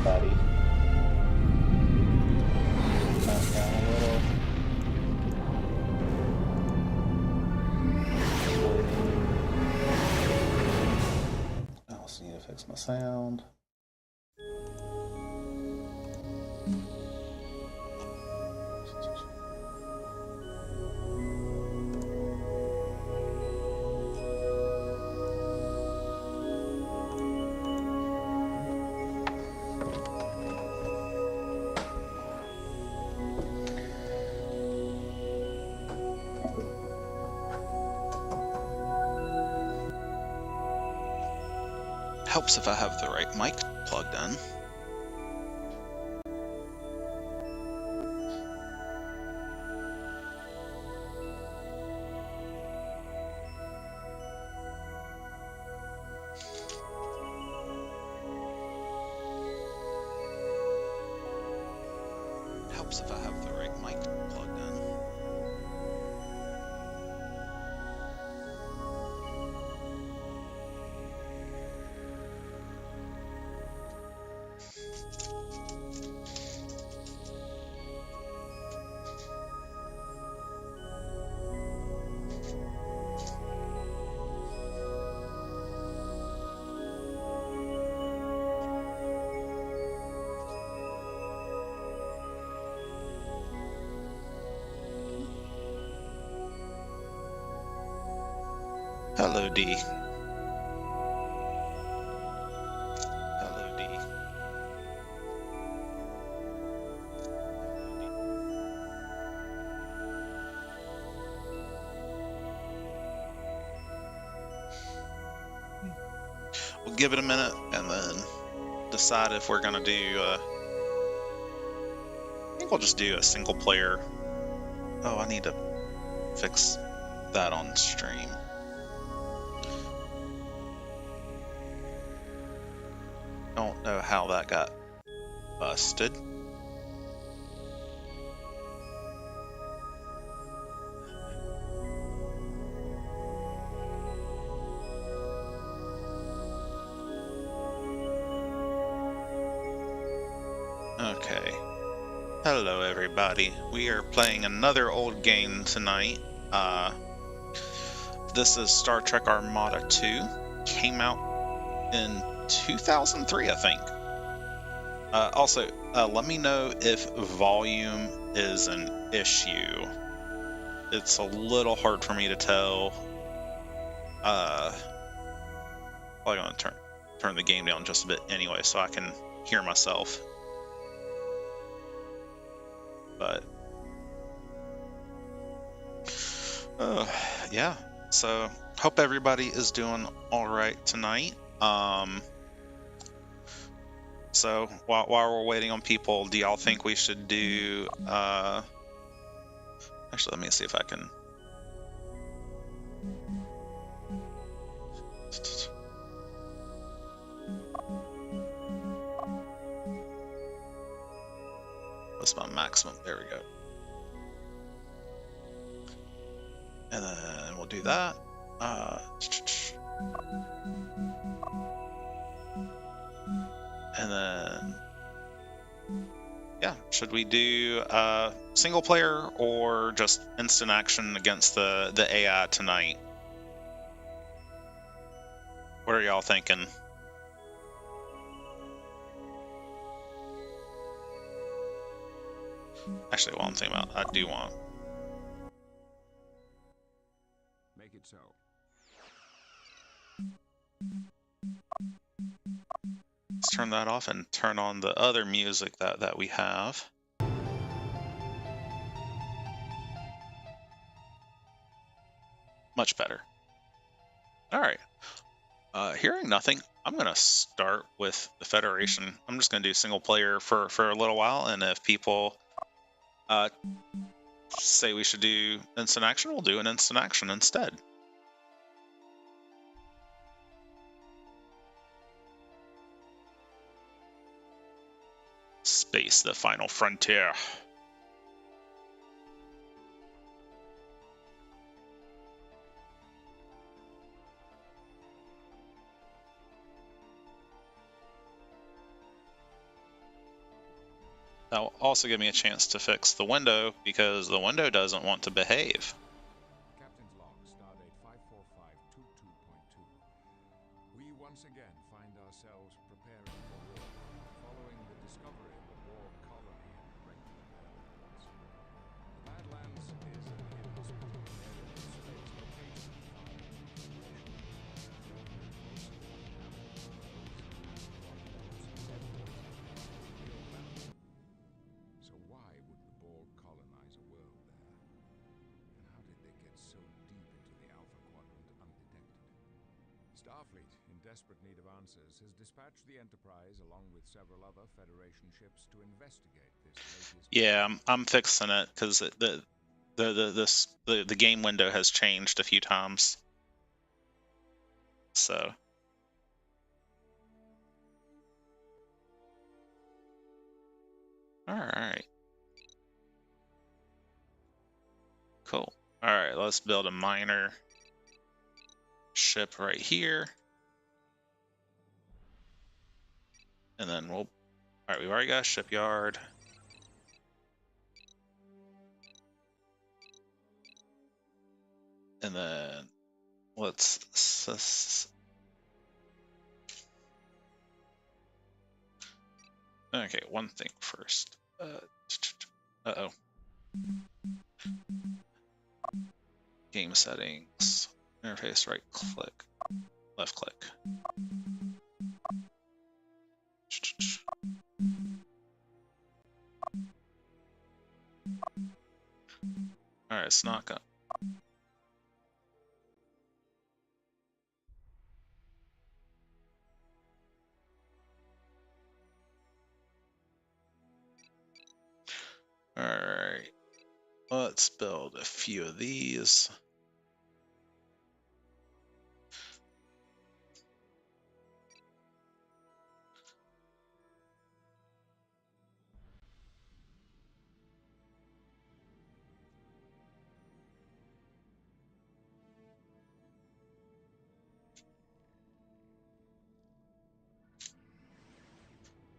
everybody. Back down a little. I also need to fix my sound. Helps if I have the right mic plugged in. Helps if I have the right mic plugged in. Hello, D. Hello, D. We'll give it a minute and then decide if we're gonna do. I think we'll just do a single player. Oh, I need to fix that on stream. Don't know how that got busted. Okay. Hello, everybody. We are playing another old game tonight. This is Star Trek Armada 2. Came out in 2003, I think. Also, let me know if volume is an issue. It's a little hard for me to tell. I'm going to turn the game down just a bit anyway, so I can hear myself. But yeah. So hope everybody is doing all right tonight. So while we're waiting on people, do y'all think we should do? Actually, let me see if I can. What's my maximum? There we go. And then we'll do that. And then, yeah, should we do single player or just instant action against the AI tonight? What are y'all thinking? Actually, while I'm thinking about, I do want. Make it so. Let's turn that off and turn on the other music that we have. Much better. All right. Hearing nothing, I'm going to start with the Federation. I'm just going to do single player for a little while, and if people say we should do instant action, we'll do an instant action instead. Space, the final frontier. That'll also give me a chance to fix the window because the window doesn't want to behave. Captain's log, stardate 54522.2. We once again find ourselves preparing for war, following the discovery of a war colony in the regular Badlands. The Badlands is an inhospitable area of space located far from population. Most of the inhabitants are frozen, dead real boundary. So why would the Borg colonize a world there? And how did they get so deep into the Alpha Quadrant undetected? Starfleet, in desperate need of answers, has dispatched the Enterprise along with several other Federation ships to investigate this latest. Yeah, I'm fixing it because the game window has changed a few times. So. All right. Cool. All right, let's build a minor ship right here. And then we'll... All right, we've already got a shipyard. And then let's... Okay, one thing first. Uh-oh. Game settings. Interface, right click. Left click. Alright, it's not gonna... Alright. Let's build a few of these.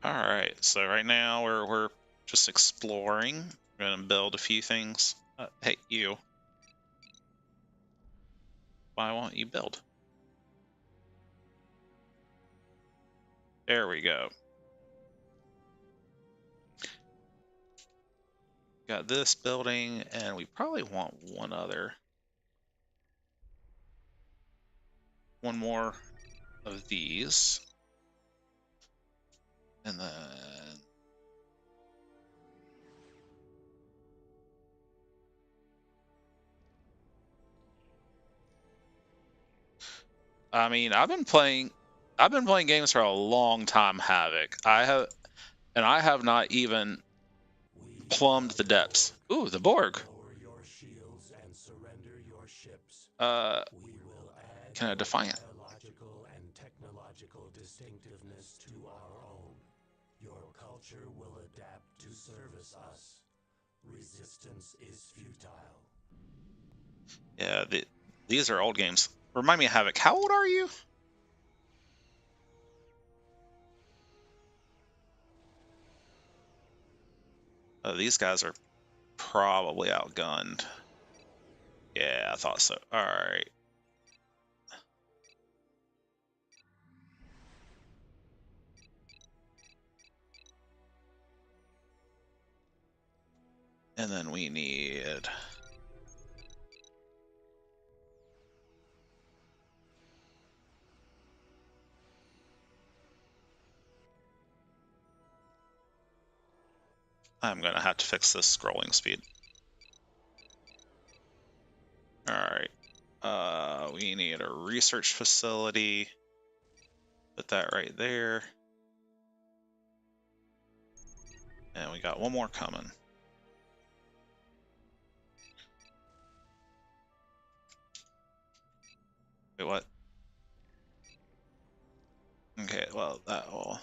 Alright, so right now we're just exploring. We're gonna build a few things. Hey, you. Why won't you build? There we go. Got this building, and we probably want one more of these. And then... I mean, I've been playing games for a long time, Havoc. I have not even plumbed the depths. Ooh, the Borg. Can I define it? Biological and technological distinctiveness to our own. Your culture will adapt to service us. Resistance is futile. Yeah, these are old games. Remind me, Havoc, how old are you? Oh, these guys are probably outgunned. Yeah, I thought so. All right. And then we need... I'm gonna have to fix this scrolling speed. Alright. We need a research facility. Put that right there. And we got one more coming. Wait, what? Okay, well, that will...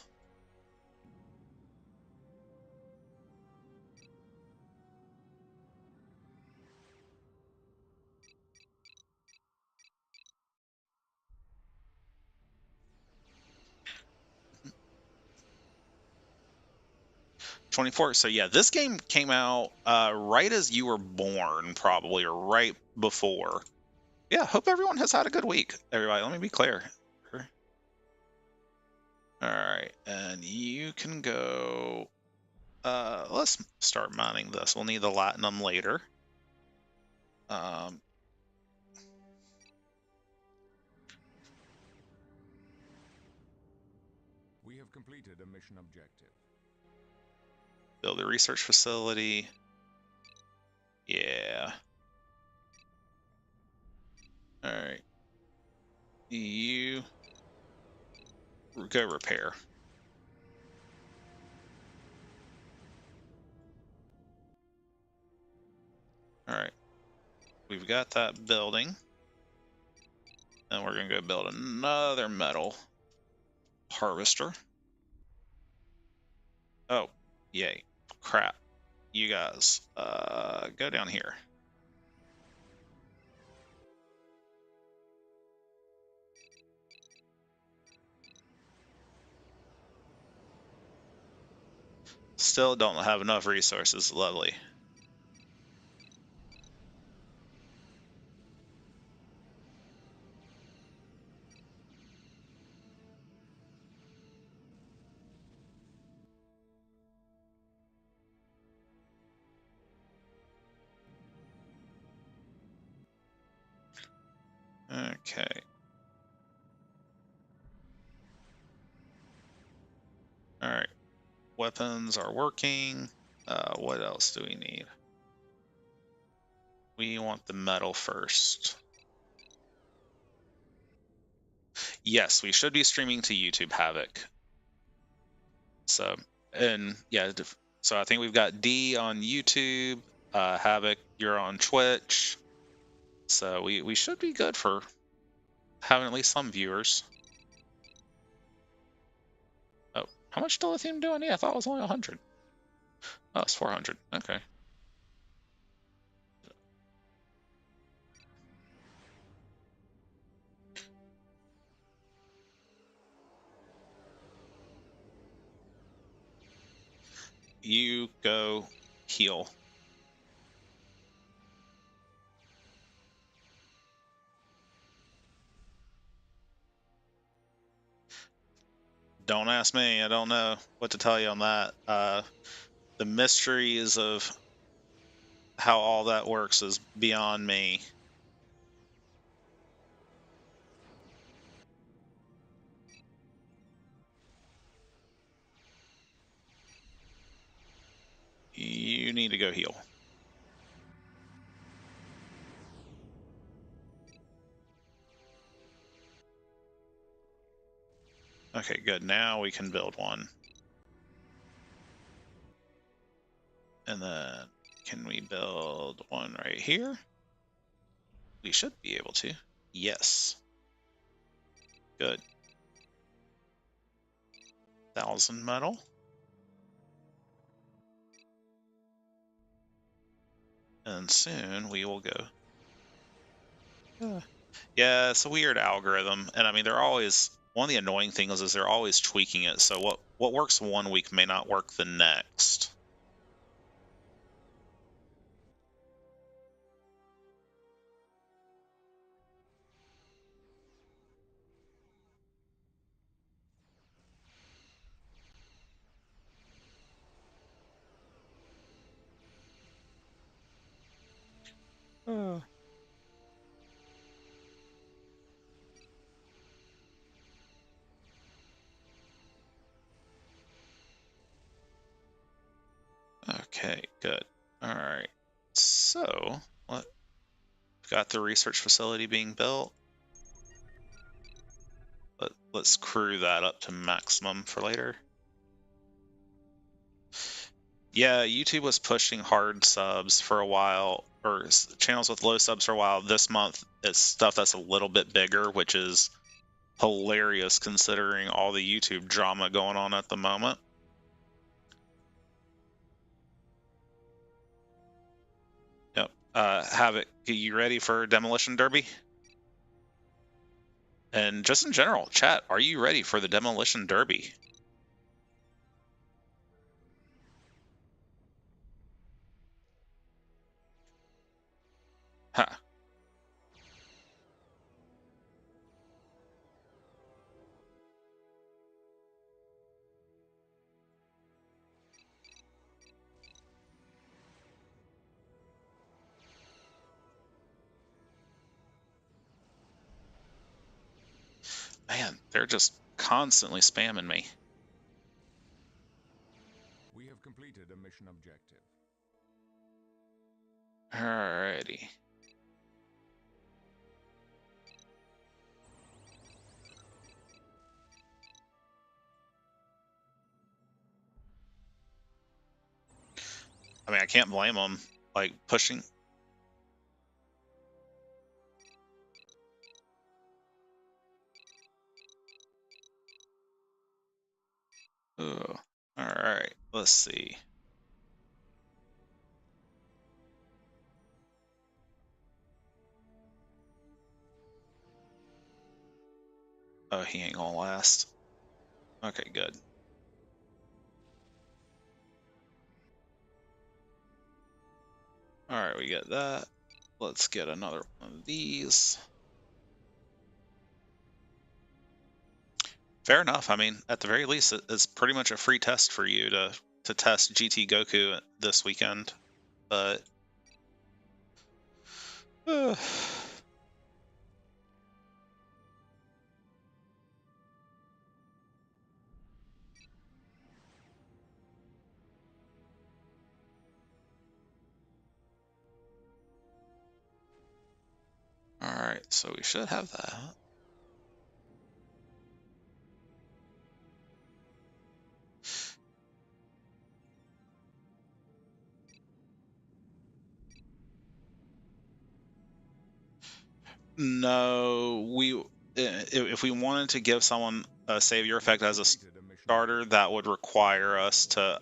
24. So yeah, this game came out right as you were born, probably, or right before. Yeah, hope everyone has had a good week. Everybody, let me be clear. All right, and you can go. Let's start mining this. We'll need the latinum later. We have completed a mission objective. Build a research facility. Yeah. All right. You go repair. All right. We've got that building. And we're going to go build another metal harvester. Oh, yay. Crap. You guys, go down here. Still don't have enough resources. Lovely. Okay. All right. Weapons are working. What else do we need? We want the metal first. Yes, we should be streaming to YouTube Havoc. So, and yeah, so I think we've got D on YouTube, Havoc, you're on Twitch. So we should be good for having at least some viewers. Oh, how much dilithium do I need? I thought it was only 100. Oh, it's 400. Okay. You go heal. Don't ask me. I don't know what to tell you on that. The mysteries of how all that works is beyond me. You need to go heal. Okay, good. Now we can build one. And then can we build one right here? We should be able to. Yes. Good. 1,000 metal. And soon we will go. Yeah, it's a weird algorithm. And I mean, they're always, one of the annoying things is they're always tweaking it. So what works one week may not work the next. Okay, good. All right. So, we've got the research facility being built. Let's crew that up to maximum for later. Yeah, YouTube was pushing hard subs for a while, or channels with low subs for a while. This month, it's stuff that's a little bit bigger, which is hilarious considering all the YouTube drama going on at the moment. Yep. Havoc, are you ready for Demolition Derby? And just in general, chat, are you ready for the Demolition Derby? Man, they're just constantly spamming me. We have completed a mission objective. Alrighty. I mean, I can't blame them, like, pushing. Ugh. Alright, let's see. Oh, he ain't gonna last. Okay, good. Alright, we get that. Let's get another one of these. Fair enough. I mean, at the very least, it's pretty much a free test for you to test GT Goku this weekend. But alright, so we should have that. No, if we wanted to give someone a savior effect as a starter, that would require us to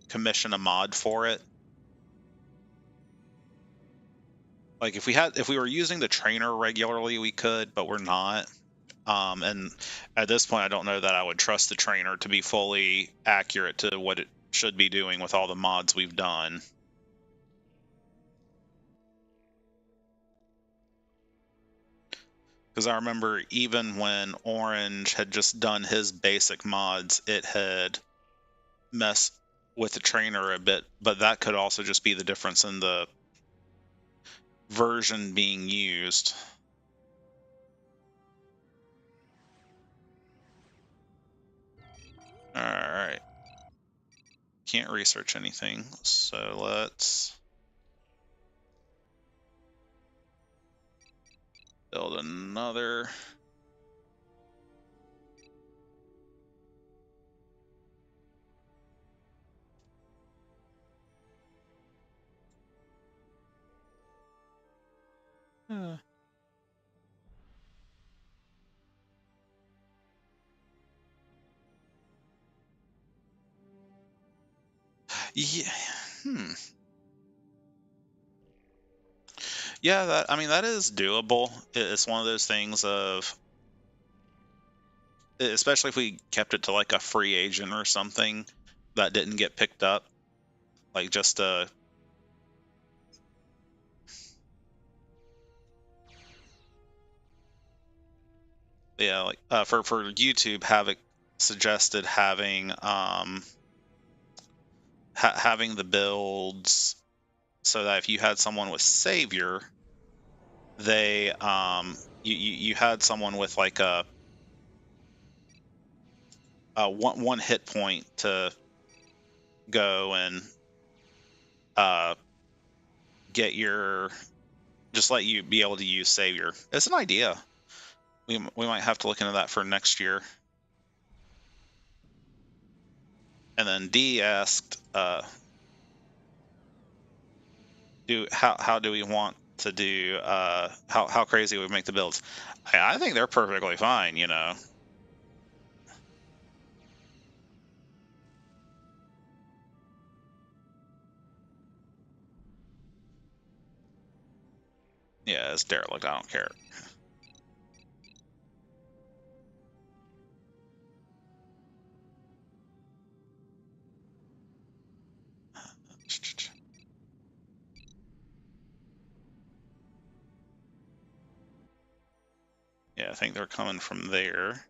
commission a mod for it. Like if we were using the trainer regularly, we could, but we're not. And at this point, I don't know that I would trust the trainer to be fully accurate to what it should be doing with all the mods we've done. Because I remember even when Orange had just done his basic mods, it had messed with the trainer a bit, but that could also just be the difference in the version being used. Alright. Can't research anything, so let's build another. Yeah. Yeah, that is doable. It's one of those things of, especially if we kept it to like a free agent or something that didn't get picked up, like just yeah, like for YouTube, have it suggested having having the builds so that if you had someone with savior, they you had someone with like a one hit point to go and get your, just let you be able to use savior. It's an idea. We might have to look into that for next year. And then D asked, how do we want to do, how crazy we make the builds? I think they're perfectly fine, you know. Yeah, it's derelict. I don't care. Yeah, I think they're coming from there.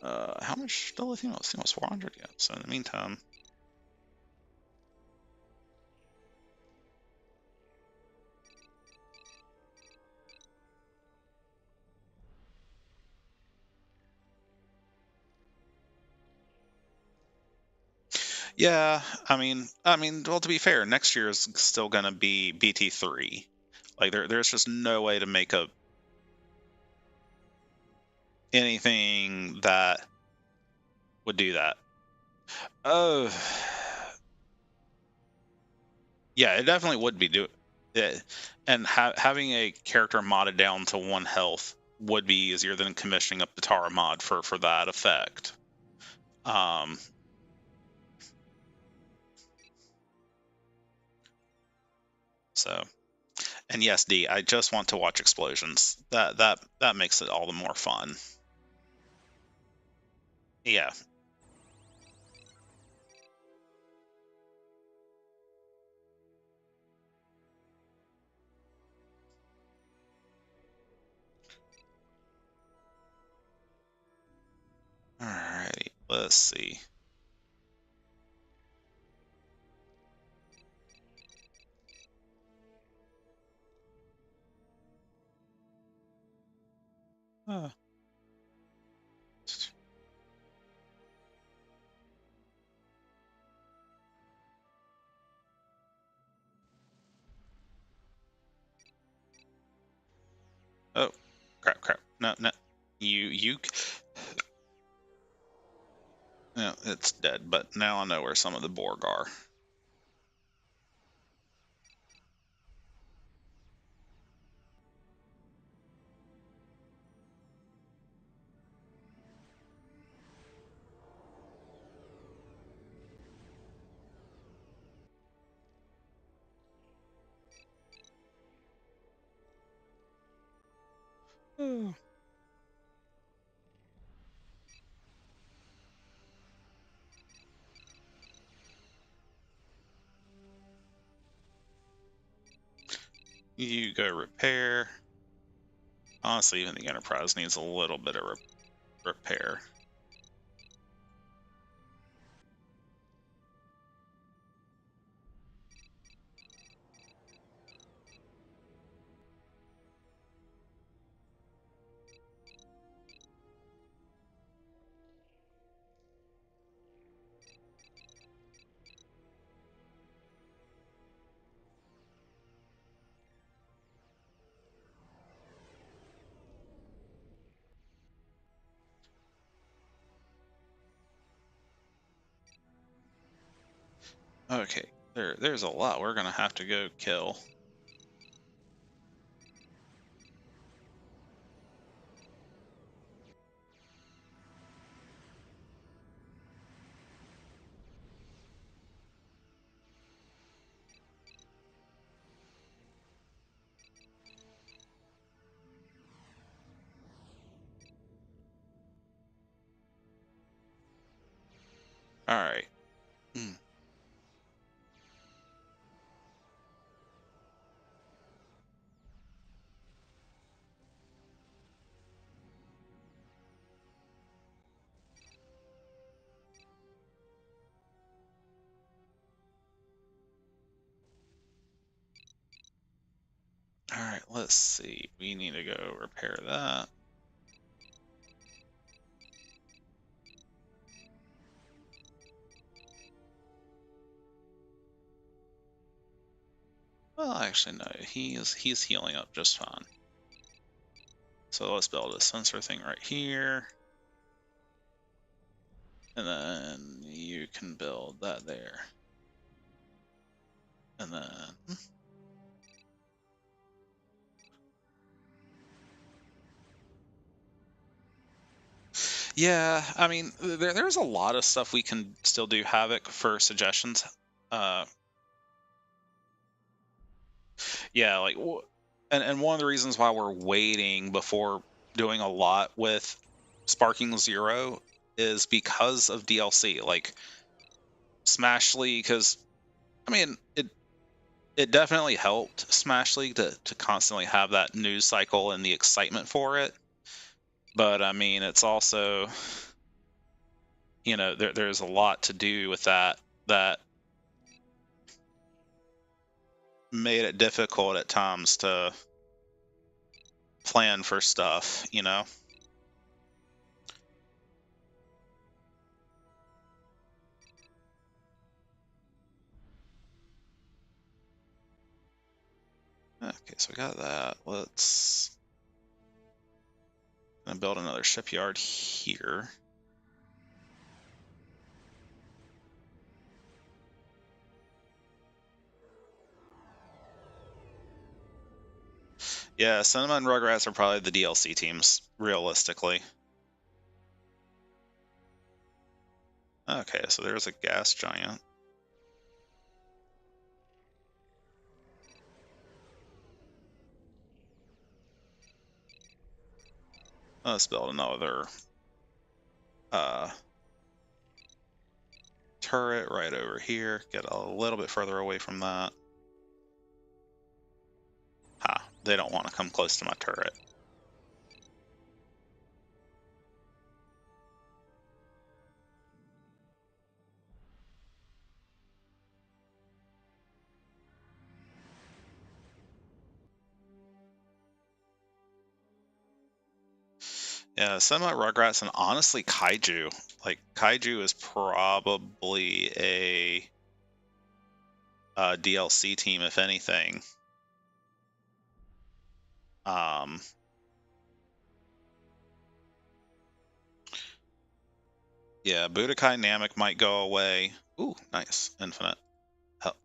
How much lithium? It's almost 400 yet. So in the meantime, Yeah, well, to be fair, next year is still going to be BT3. Like, there's just no way to make up anything that would do that. Oh, yeah, it definitely would be do it, and having a character modded down to 1 health would be easier than commissioning up the Tara mod for that effect. So, and yes, D, I just want to watch explosions. That makes it all the more fun. Yeah. Alrighty, let's see. Uh, oh, crap. No. You. No, it's dead. But now I know where some of the Borg are. Oh. You go repair. Honestly, even the Enterprise needs a little bit of repair. Okay, there's a lot we're gonna have to go kill. All right. All right. Let's see. We need to go repair that. Well, actually, no. He's healing up just fine. So let's build a sensor thing right here. And then you can build that there. And then... Yeah, I mean, there's a lot of stuff we can still do Havoc for suggestions. Yeah, like, and one of the reasons why we're waiting before doing a lot with Sparking Zero is because of DLC. Like, Smash League, because, I mean, it definitely helped Smash League to constantly have that news cycle and the excitement for it. But, I mean, it's also, you know, there's a lot to do with that made it difficult at times to plan for stuff, you know? Okay, so we got that. Let's gonna build another shipyard here. Yeah, Cinema and Rugrats are probably the DLC teams, realistically. Okay, so there's a gas giant. Let's build another turret right over here. Get a little bit further away from that. Ha, they don't want to come close to my turret. Yeah, Cinema, Rugrats, and honestly Kaiju. Like, Kaiju is probably a DLC team, if anything. Yeah, Budokai Namek might go away. Ooh, nice. Infinite. Hell.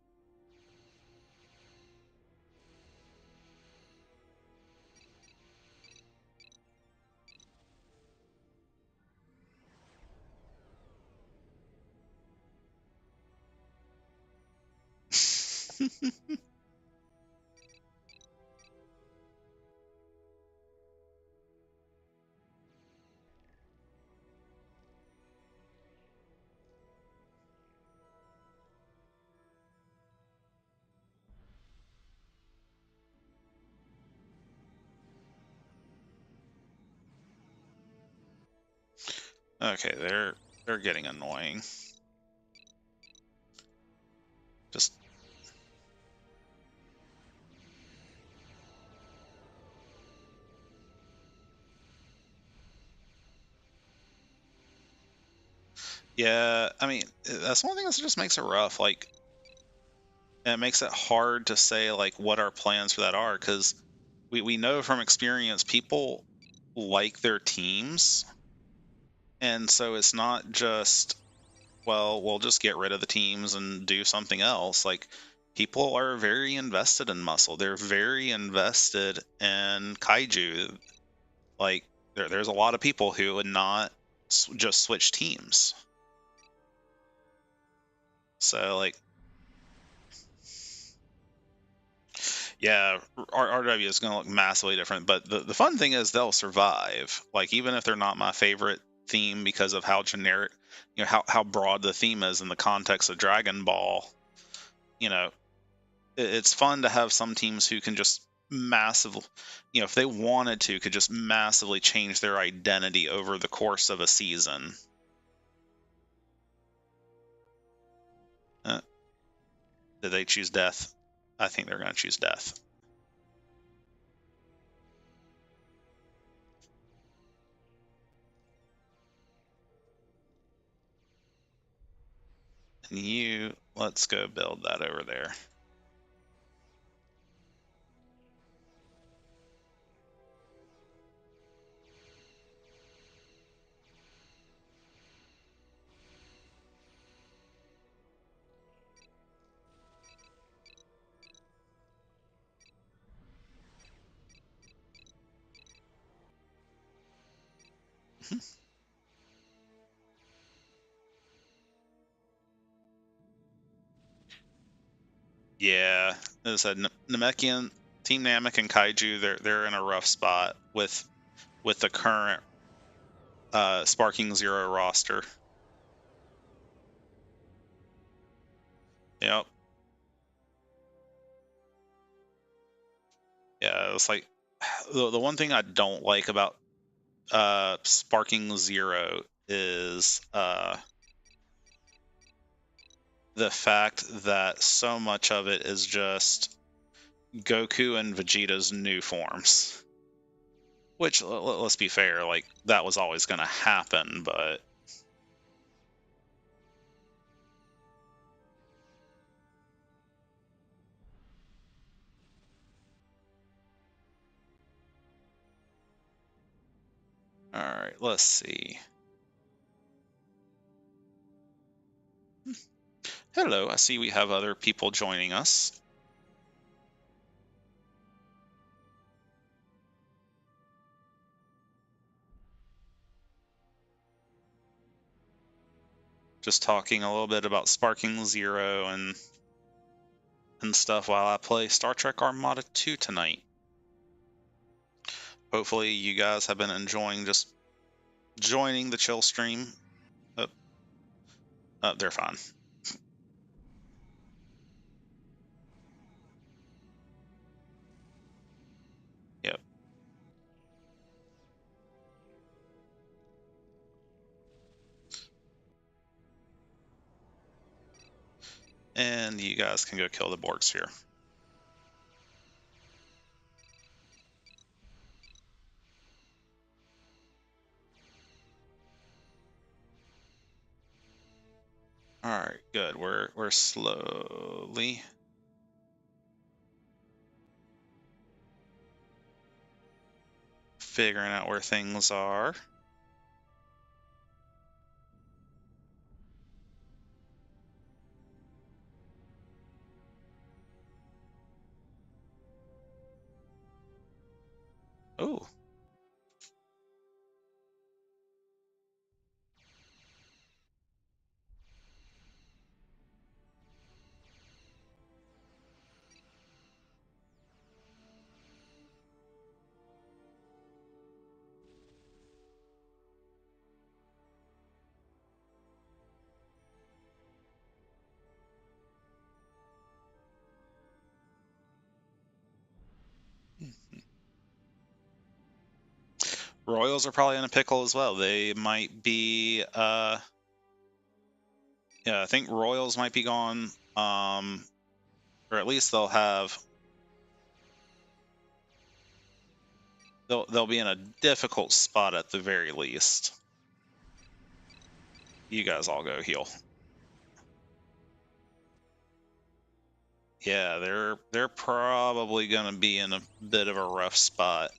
Okay, they're getting annoying. Just yeah, I mean, that's one thing that just makes it rough. Like, it makes it hard to say like what our plans for that are, because we know from experience people like their teams, and so it's not just, well, we'll just get rid of the teams and do something else. Like, people are very invested in Muscle. They're very invested in Kaiju. Like, there's a lot of people who would not just switch teams. So, like, yeah, RW is going to look massively different. But the fun thing is they'll survive. Like, even if they're not my favorite theme because of how generic, how broad the theme is in the context of Dragon Ball, it's fun to have some teams who can just massively, if they wanted to, could just massively change their identity over the course of a season. Did they choose death? I think they're going to choose death. And let's go build that over there. Yeah, as I said, Namekian, Team Namek and Kaiju, they're in a rough spot with the current Sparking Zero roster. Yep. Yeah, it's like the one thing I don't like about Sparking Zero is the fact that so much of it is just Goku and Vegeta's new forms. Which, let's be fair, like, that was always going to happen, but... Alright, let's see. Hello, I see we have other people joining us. Just talking a little bit about Sparking Zero and stuff while I play Star Trek Armada 2 tonight. Hopefully you guys have been enjoying just joining the chill stream. They're fine. Yep. And you guys can go kill the Borgs here. Alright, good. We're slowly figuring out where things are. Oh. Royals are probably in a pickle as well. They might be yeah, I think Royals might be gone. Or at least they'll be in a difficult spot at the very least. You guys all go heal. Yeah, they're probably gonna be in a bit of a rough spot.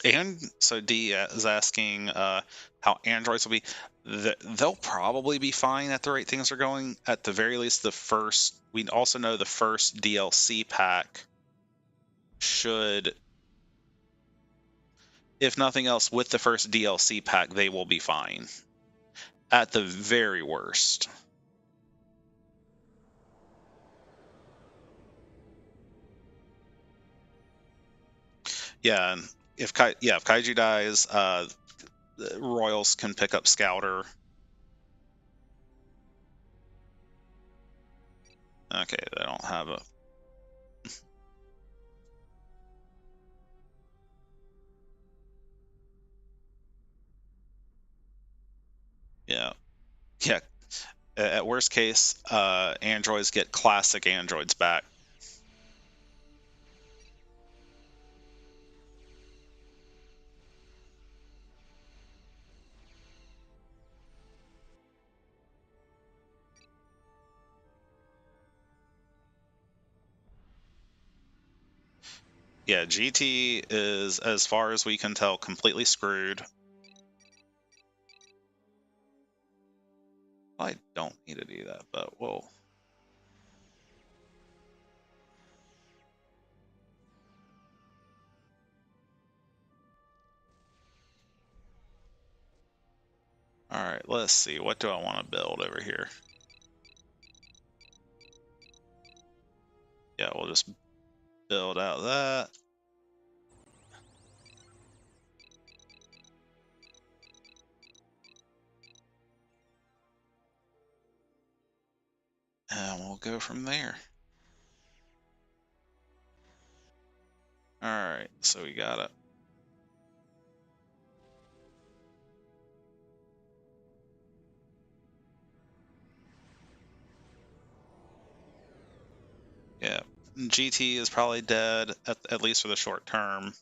And so D is asking how androids will be. They'll probably be fine at the rate things are going. At the very least, we also know the first DLC pack should, if nothing else, with the first DLC pack, they will be fine. At the very worst. Yeah, and if Kaiju dies, Royals can pick up Scouter. Okay, they don't have a. Yeah, yeah. At worst case, androids get classic androids back. Yeah, GT is, as far as we can tell, completely screwed. I don't need to do that, but whoa. Alright, let's see. What do I want to build over here? Yeah, we'll just build out that. And we'll go from there. Alright, so we got it. Yeah, GT is probably dead at least for the short term.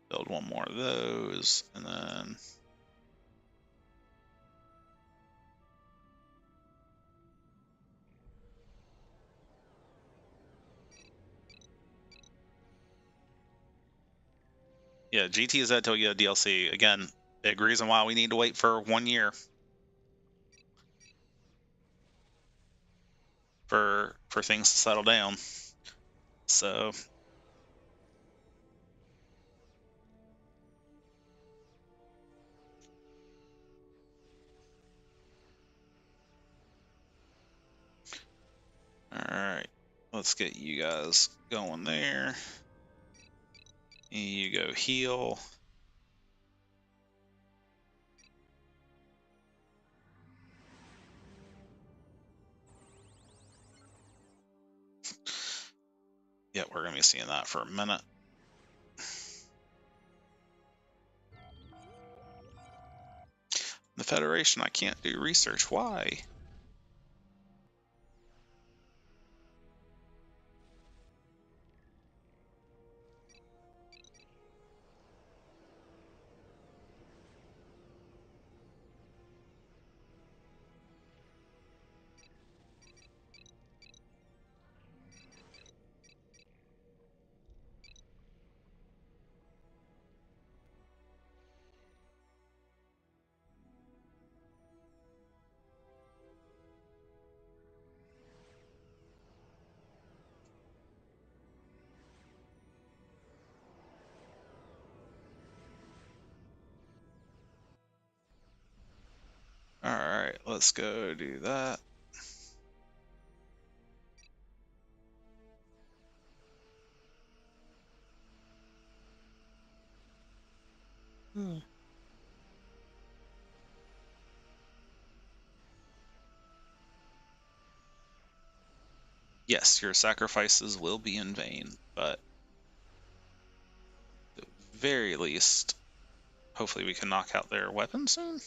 Build one more of those, and then yeah, GT is dead till you get a DLC. Again, big reason why we need to wait for 1 year for things to settle down. So alright, let's get you guys going there. You go heal. Yeah, we're gonna be seeing that for a minute. The Federation, I can't do research. Why? Alright, let's go do that. Yes, your sacrifices will be in vain, but at the very least, hopefully we can knock out their weapon soon.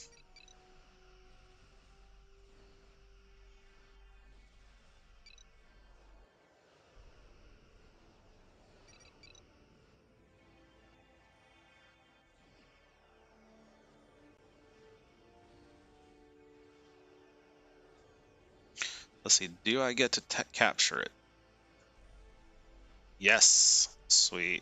Let's see, do I get to capture it? Yes, sweet.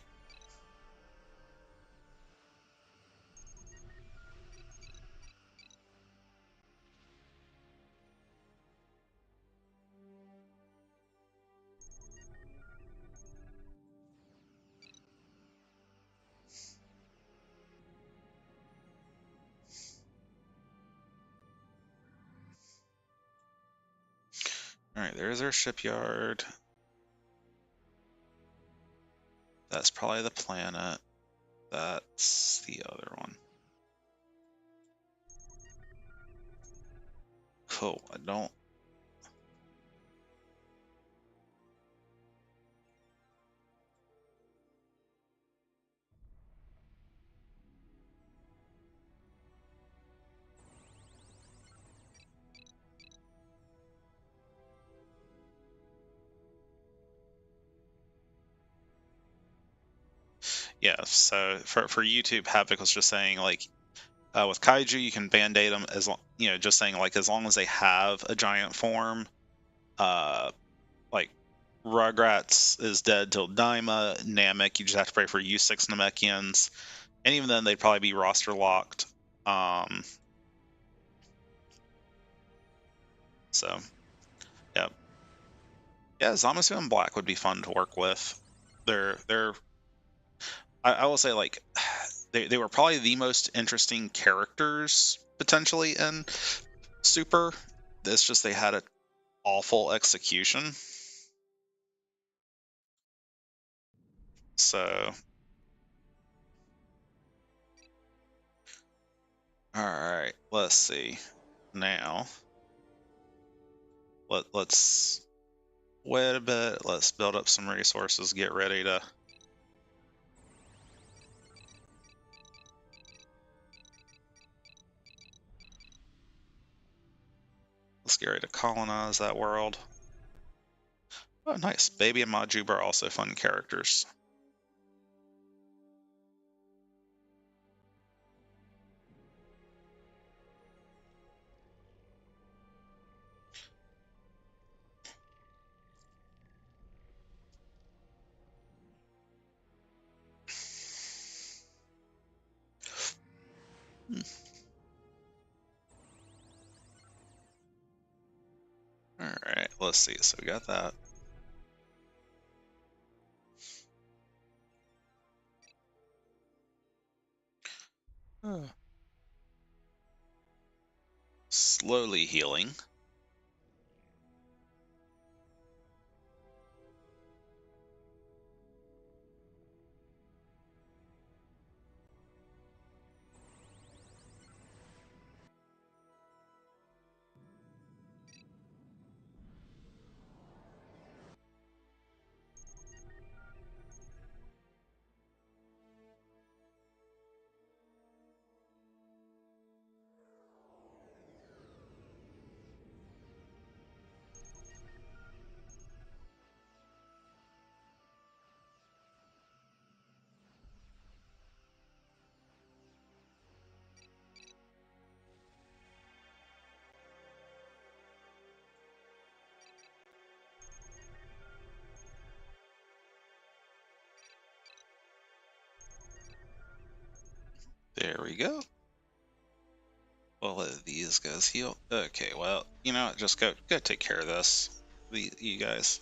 Alright, there's our shipyard. That's probably the planet. That's the other one. Cool, I don't... Yeah, so for YouTube, Havoc was just saying, like, with Kaiju, you can band-aid them as long, just saying, like, as long as they have a giant form. Like, Rugrats is dead till Daima. Namek, you just have to pray for U6 Namekians. And even then, they'd probably be roster locked. So, yeah. Yeah, Zamasu and Black would be fun to work with. I will say, like, they were probably the most interesting characters potentially in Super. It's just they had an awful execution. So, alright, let's see. Now, let's wait a bit, let's build up some resources, get ready to let's get ready to colonize that world. Oh, nice. Baby and Majub are also fun characters. Alright, let's see. So we got that. Slowly healing. There we go. We'll let these guys heal. Okay, well, you know, just go take care of this. You guys.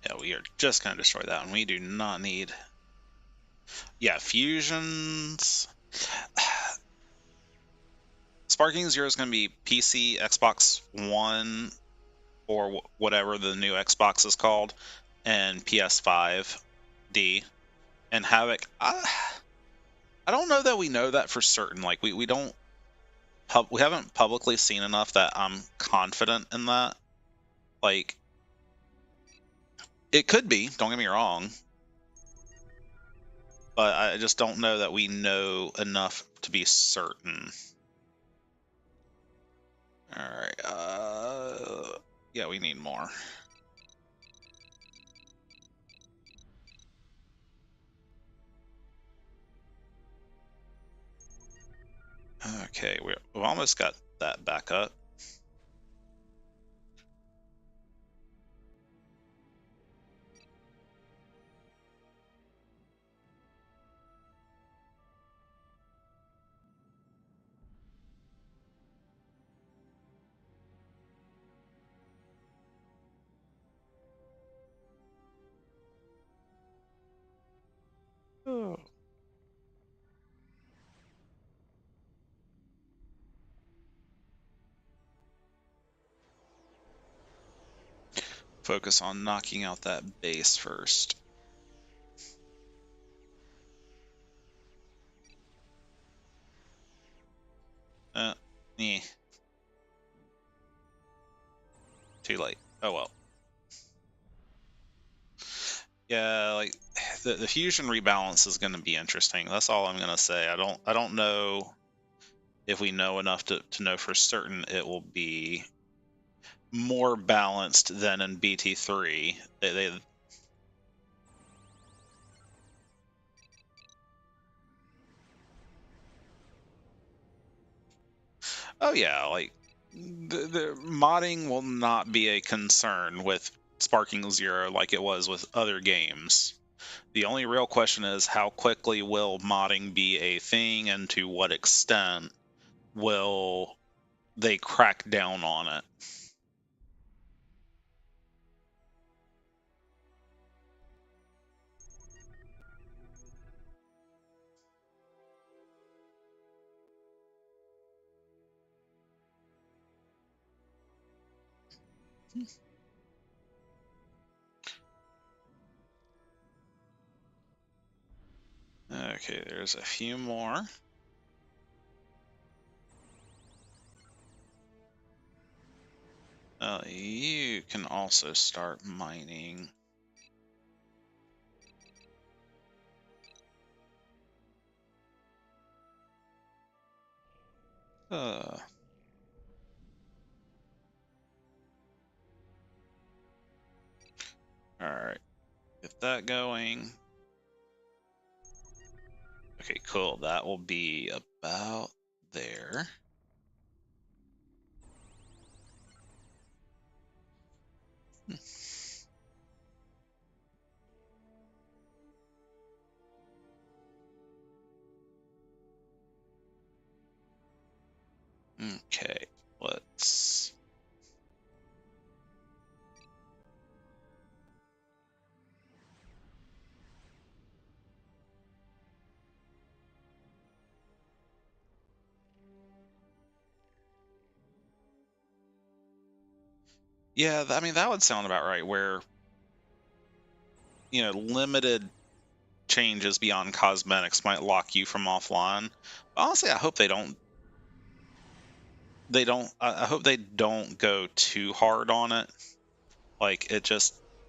Yeah, we are just going to destroy that one. We do not need... Yeah, fusions... Sparking Zero is going to be PC, Xbox One, or whatever the new Xbox is called, and PS5D. And Havoc, I don't know that we know that for certain. Like, we don't... we haven't publicly seen enough that I'm confident in that. Like, it could be, don't get me wrong. But I just don't know that we know enough to be certain. Alright, yeah, we need more. Okay, we've almost got that back up. Oh. Focus on knocking out that base first. Eh. Too late. Oh well. Yeah, like the fusion rebalance is going to be interesting. That's all I'm going to say. I don't know if we know enough to know for certain it will be more balanced than in BT3. Oh yeah, like the modding will not be a concern with Sparking Zero like it was with other games. The only real question is how quickly will modding be a thing, and to what extent will they crack down on it. Okay, there's a few more. You can also start mining. All right, get that going. Okay, cool. That will be about there. Okay, let's. Yeah, I mean, that would sound about right, where, limited changes beyond cosmetics might lock you from offline. But honestly, I hope they don't. I hope they don't go too hard on it. Like, it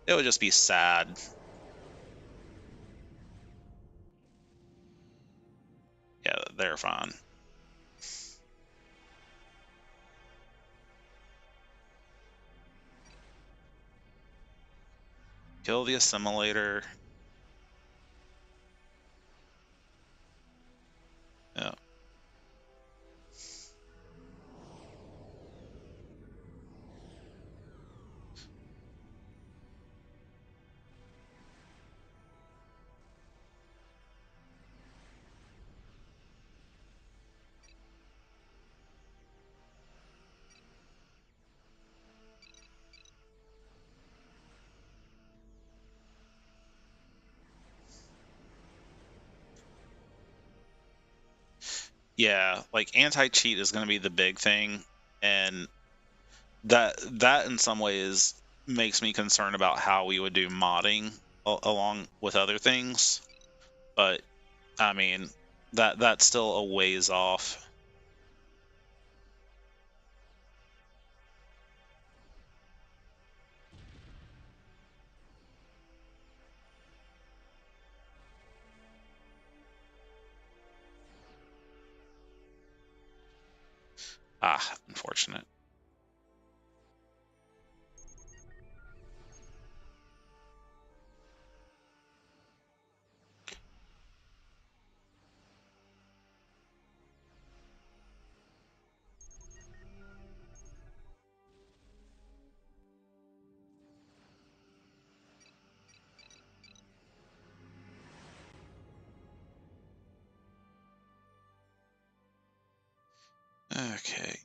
would just be sad. Yeah, they're fine. Kill the assimilator. Yeah. Yeah, like anti-cheat is going to be the big thing, and that in some ways makes me concerned about how we would do modding along with other things. But I mean, that's still a ways off. Ah, unfortunate. Okay.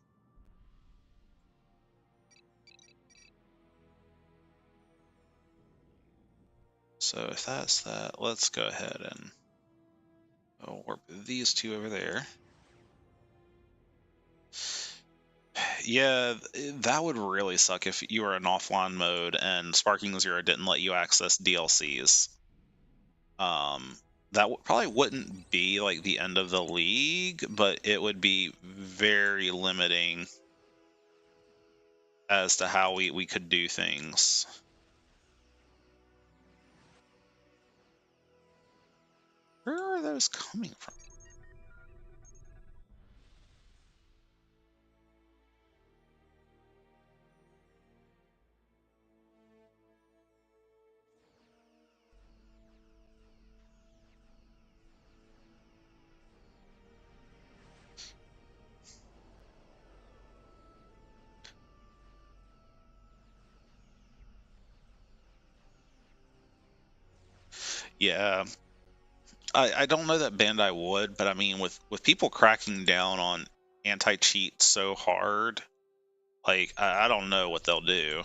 So if that's that, let's go ahead and warp these two over there. Yeah, that would really suck if you were in offline mode and Sparking Zero didn't let you access DLCs. That probably wouldn't be like the end of the league, but it would be very limiting as to how we could do things. Where are those coming from? Yeah, I don't know that Bandai would, but I mean, with people cracking down on anti-cheat so hard, like I don't know what they'll do.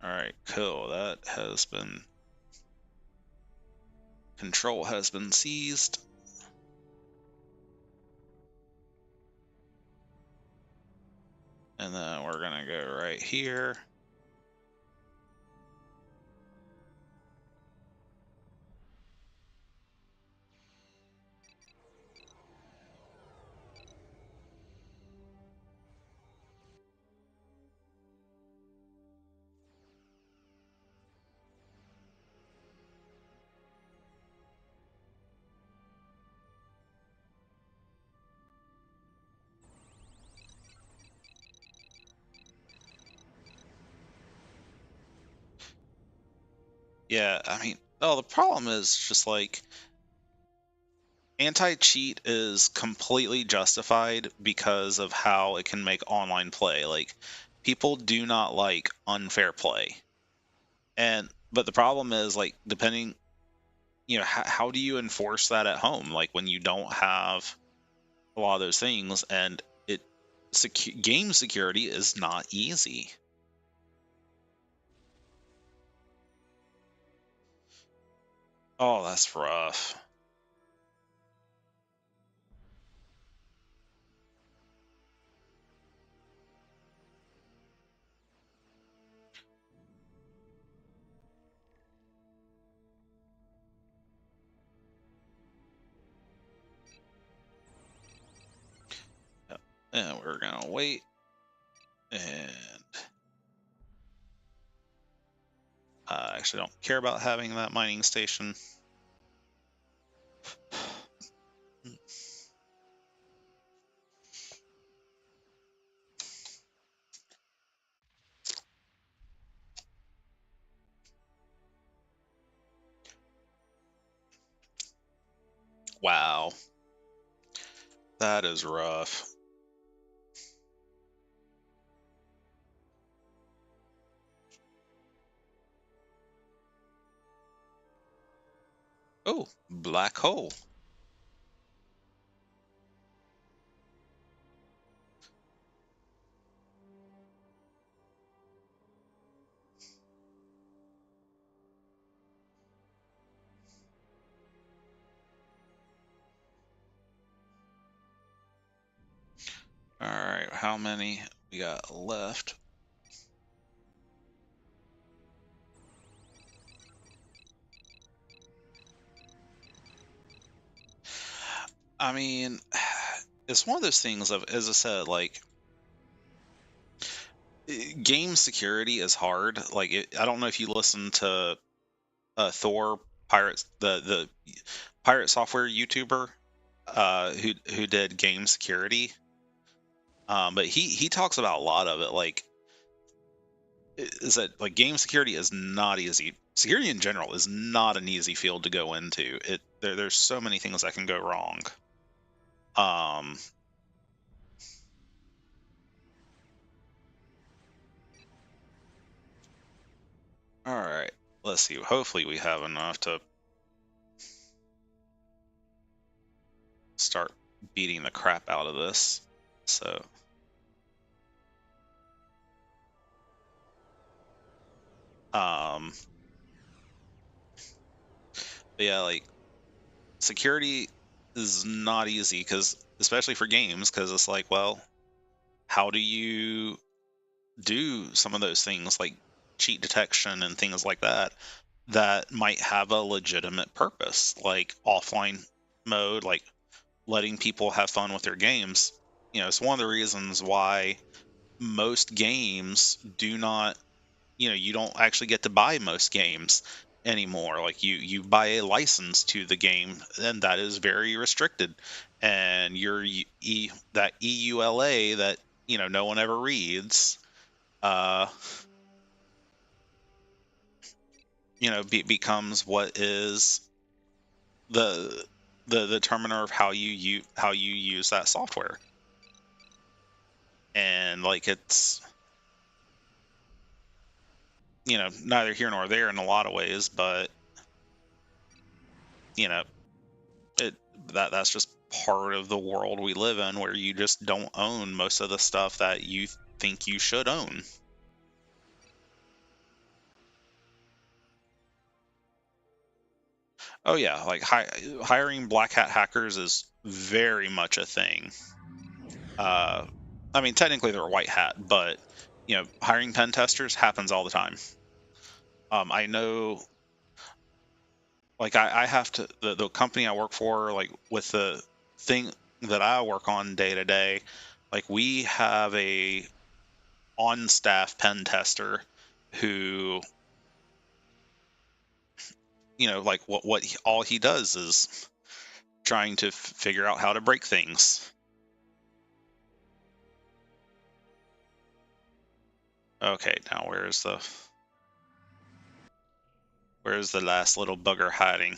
All right, cool. That has been control has been seized. And then we're gonna go right here. Yeah, I mean, oh, the problem is just like anti-cheat is completely justified because of how it can make online play. Like, people do not like unfair play. But the problem is, like, depending, how do you enforce that at home? Like, when you don't have a lot of those things, and game security is not easy. Oh, that's rough. Yep. And we're gonna wait, and I actually don't care about having that mining station. Wow, that is rough. Oh, black hole. All right, how many we got left? I mean, it's one of those things of, as I said, like, game security is hard. Like, I don't know if you listen to Thor Pirates, the pirate software YouTuber, who did game security. But he talks about a lot of it. Like, is that like game security is not easy. Security in general is not an easy field to go into. There's so many things that can go wrong. Um, all right, let's see. Hopefully, we have enough to start beating the crap out of this. So, um, but yeah, like security is not easy because, especially for games, because it's like, well, how do you do some of those things like cheat detection and things like that that might have a legitimate purpose, like offline mode, like letting people have fun with their games. It's one of the reasons why most games do not, you don't actually get to buy most games anymore. Like, you buy a license to the game, and that is very restricted. And that EULA that no one ever reads, uh, becomes what is the the determiner of how you use that software. And like, it's neither here nor there in a lot of ways, but you know it that's just part of the world we live in, where you just don't own most of the stuff that you think you should own. Oh yeah, like hiring black hat hackers is very much a thing. uh I mean, technically they're a white hat, but hiring pen testers happens all the time. I know, like, I have to, the company I work for, like with the thing that I work on day to day, like we have a on staff pen tester who, like all he does is trying to figure out how to break things. Okay, now where's the Where's the last little bugger hiding?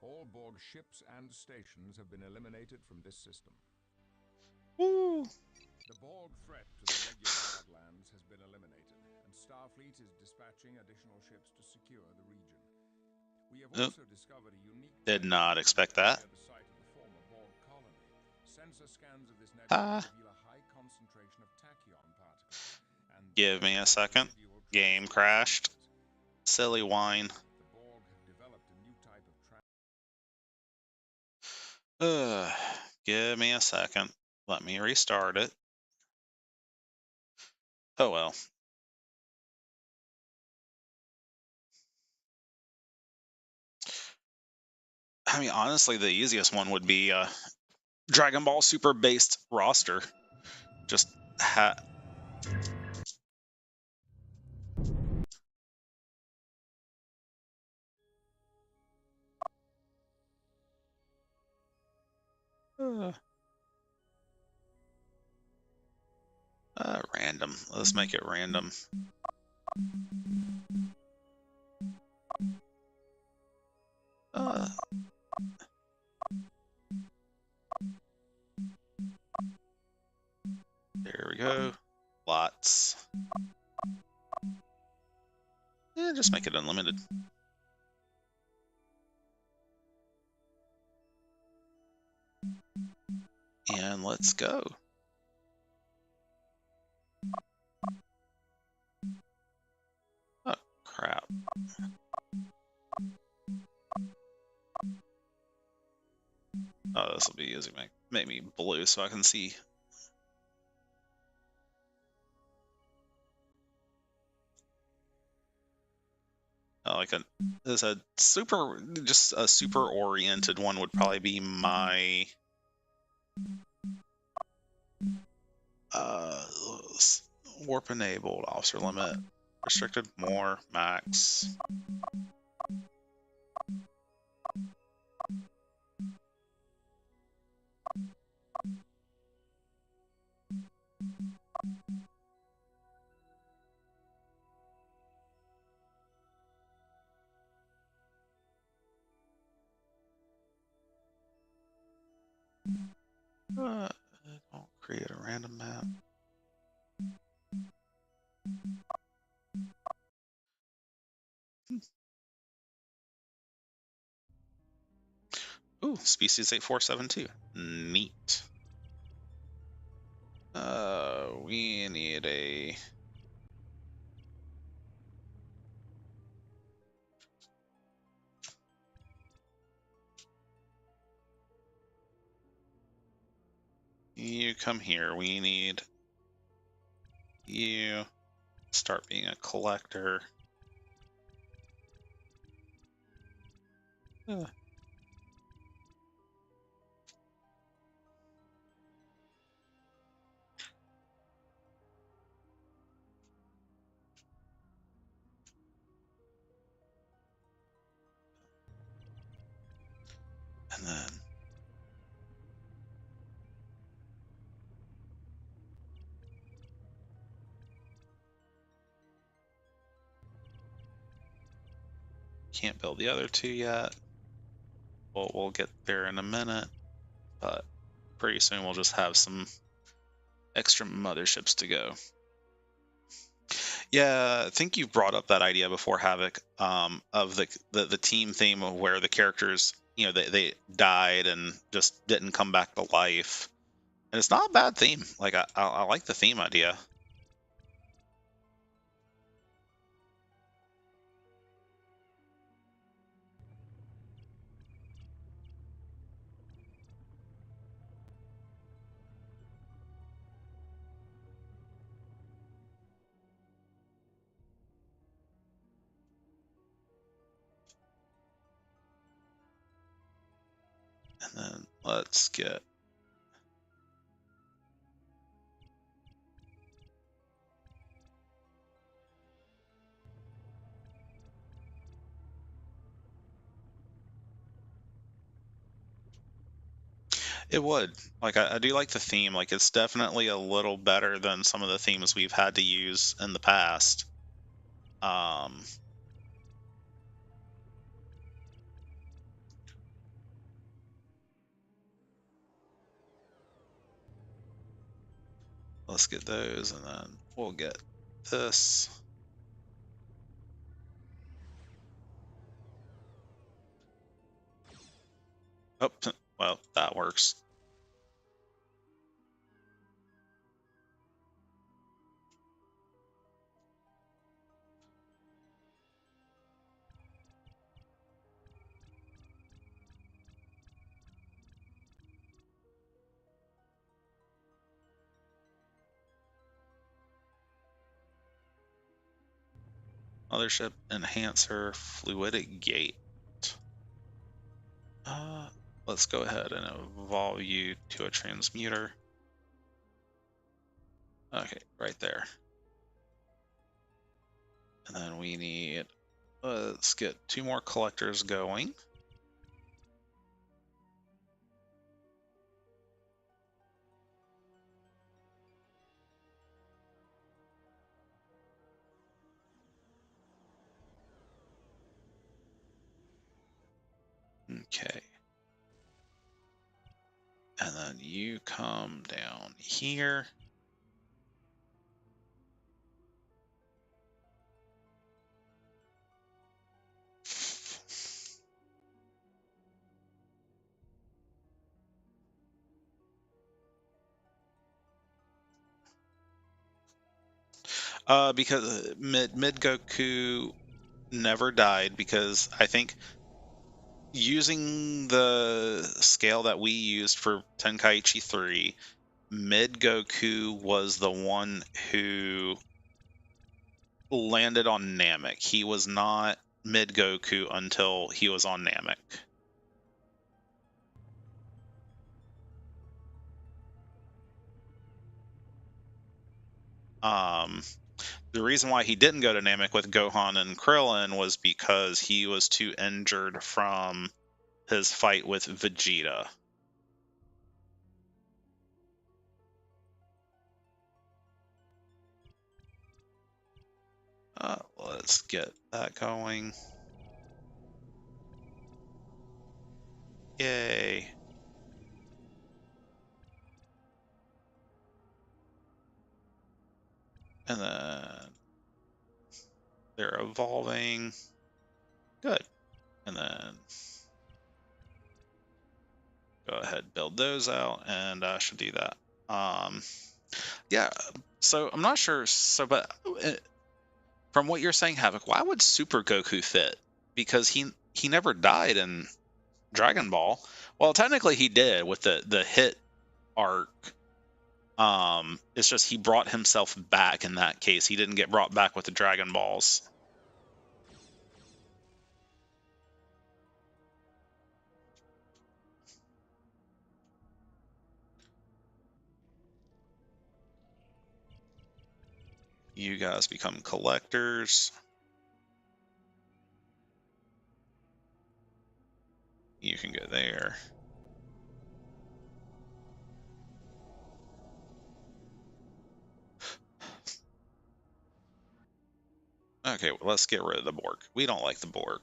All Borg ships and stations have been eliminated from this system. Woo! The Borg threat to the regular Badlands has been eliminated, and Starfleet is dispatching additional ships to secure the region. We have also discovered a unique... Did not expect that. ...near the site of the former Borg colony. Sensor scans of this nebula reveal a high concentration of tachyon particles. And Give me a second. Game crashed. Silly wine. the Borg have developed a new type of Give me a second. Let me restart it. Oh well. I mean, honestly, the easiest one would be Dragon Ball Super based roster. Just random. Let's make it random. There we go. Lots. Yeah, just make it unlimited. And let's go. Oh, crap. Oh, this will be easy. Make me blue so I can see. Like just a super oriented one would probably be my warp enabled, officer limit, restricted more, max. Don't create a random map. Ooh, species 8472. Neat. We need a... You come here. We need you start being a collector. And then can't build the other two yet. Well, we'll get there in a minute, but pretty soon we'll just have some extra motherships to go. Yeah, I think you've brought up that idea before, Havoc, of the team theme of where the characters, you know, they died and just didn't come back to life. And it's not a bad theme. Like, I like the theme idea. let's get... It would. Like, I do like the theme. Like, it's definitely a little better than some of the themes we've had to use in the past. Let's get those, and then we'll get this. Oh, well, that works. Mothership enhancer fluidic gate. Let's go ahead and evolve you to a transmuter. Okay, right there. And then we need, let's get 2 more collectors going. Okay. And then you come down here. Because mid Goku never died, because I think using the scale that we used for Tenkaichi 3, mid Goku was the one who landed on Namek. He was not mid Goku until he was on Namek. The reason why he didn't go to Namek with Gohan and Krillin was because he was too injured from his fight with Vegeta. Let's get that going. Yay. And then they're evolving. Good. And then go ahead, build those out, and I should do that. Yeah, so I'm not sure. So, but from what you're saying, Havoc, why would Super Goku fit? Because he never died in Dragon Ball. Well, technically he did with the hit arc. It's just he brought himself back in that case. He didn't get brought back with the Dragon Balls. You guys become collectors. You can go there. Okay, well, let's get rid of the Borg. We don't like the Borg.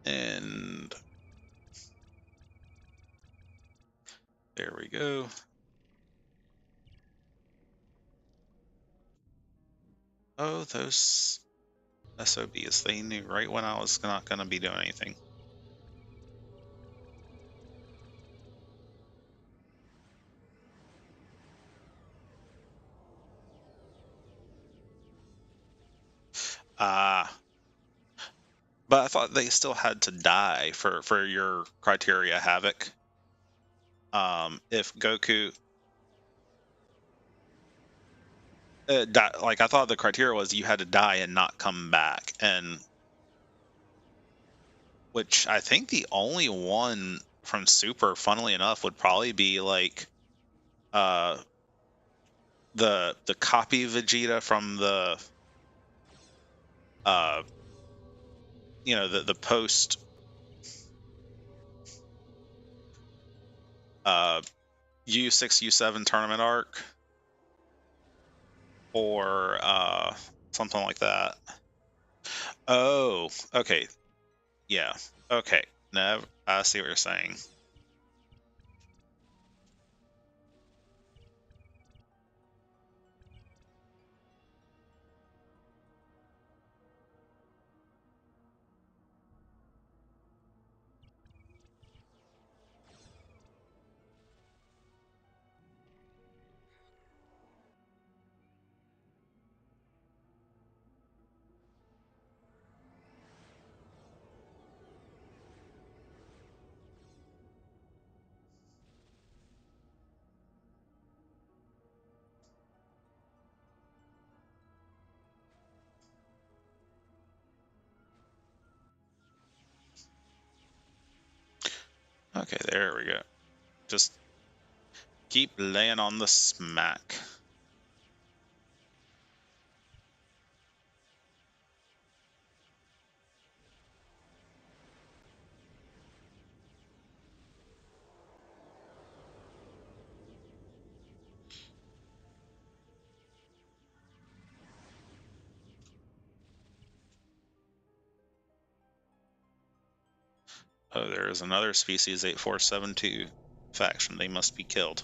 And there we go. Oh, those SOBs, they knew right when I was not going to be doing anything. But I thought they still had to die for your criteria, Havoc. If Goku... like I thought the criteria was you had to die and not come back, and which I think the only one from Super, funnily enough, would probably be like uh the copy Vegeta from the uh the post U6 U7 tournament arc, or something like that. Oh, okay. Yeah. Okay. No, I see what you're saying. Okay, there we go. Just keep laying on the smack. Oh, there is another species 8472 faction. They must be killed.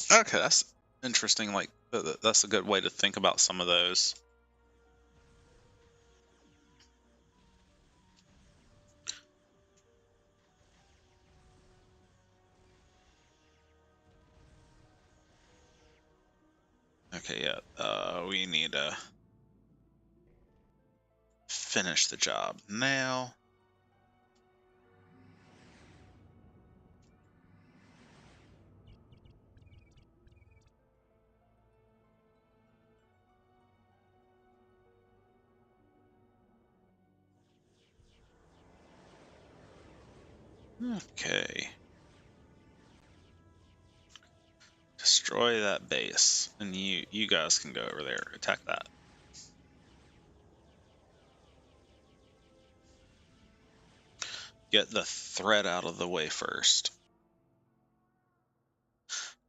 Okay, that's interesting. Like, that's a good way to think about some of those. Okay, yeah. We need to finish the job now. Okay. Destroy that base, and you guys can go over there, attack that. Get the threat out of the way first.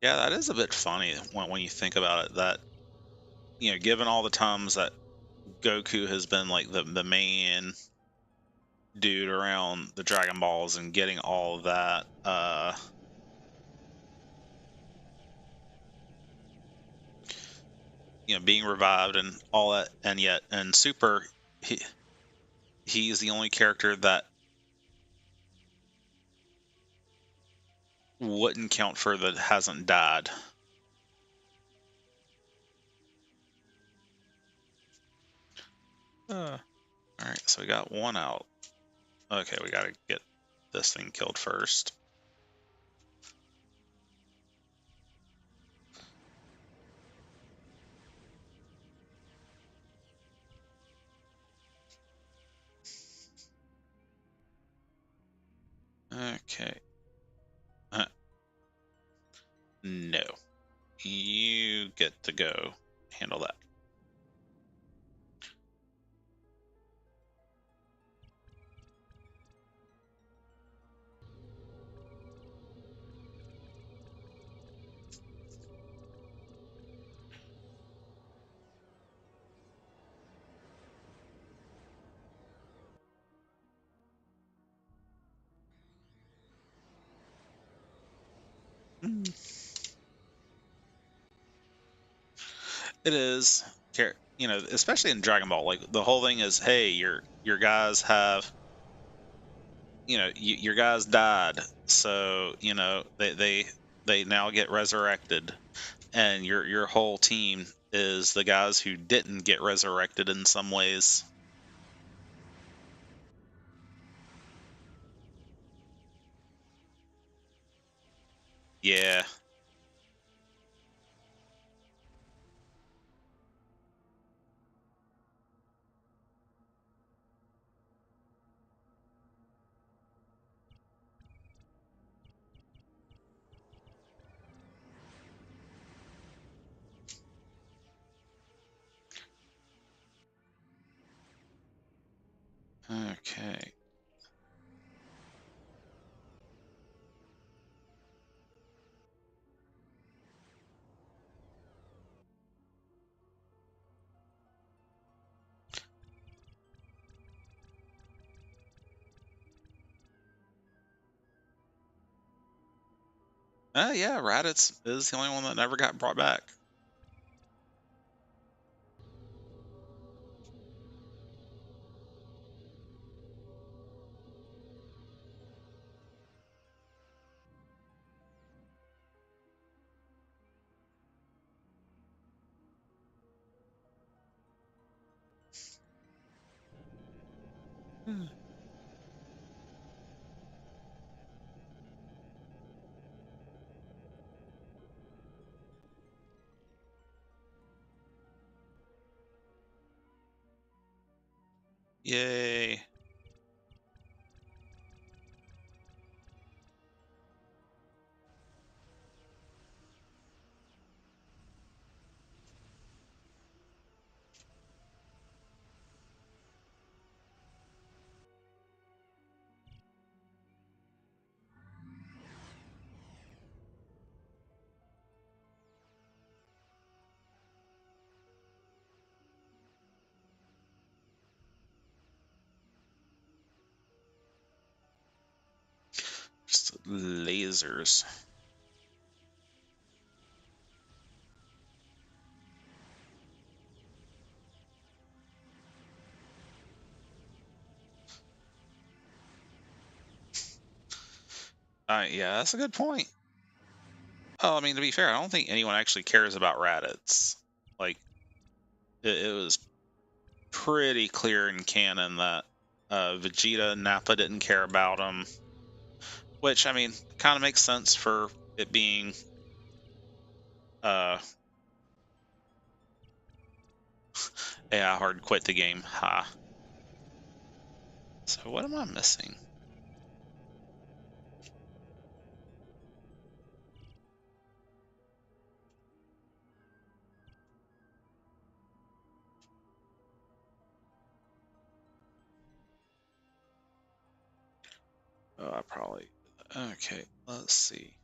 Yeah, that is a bit funny when you think about it. That given all the times that Goku has been like the main dude around the Dragon Balls and getting all of that, being revived and all that, and yet in Super, he's the only character that wouldn't count for that hasn't died. All right, so we got one out. Okay, we got to get this thing killed first. Okay. No. You get to go handle that. It is, you know, especially in Dragon Ball. Like the whole thing is, hey, your guys have, you know, your guys died, so you know they now get resurrected, and your whole team is the guys who didn't get resurrected in some ways. Yeah. Okay. Yeah, Raditz is the only one that never got brought back. Yay. Just lasers. Yeah, that's a good point. Oh, I mean, to be fair, I don't think anyone actually cares about Raditz. Like, it was pretty clear in canon that Vegeta and Nappa didn't care about him, which, I mean, kind of makes sense for it being uh, yeah, hard quit the game. Ha. So what am I missing? Oh, I probably. Okay, let's see.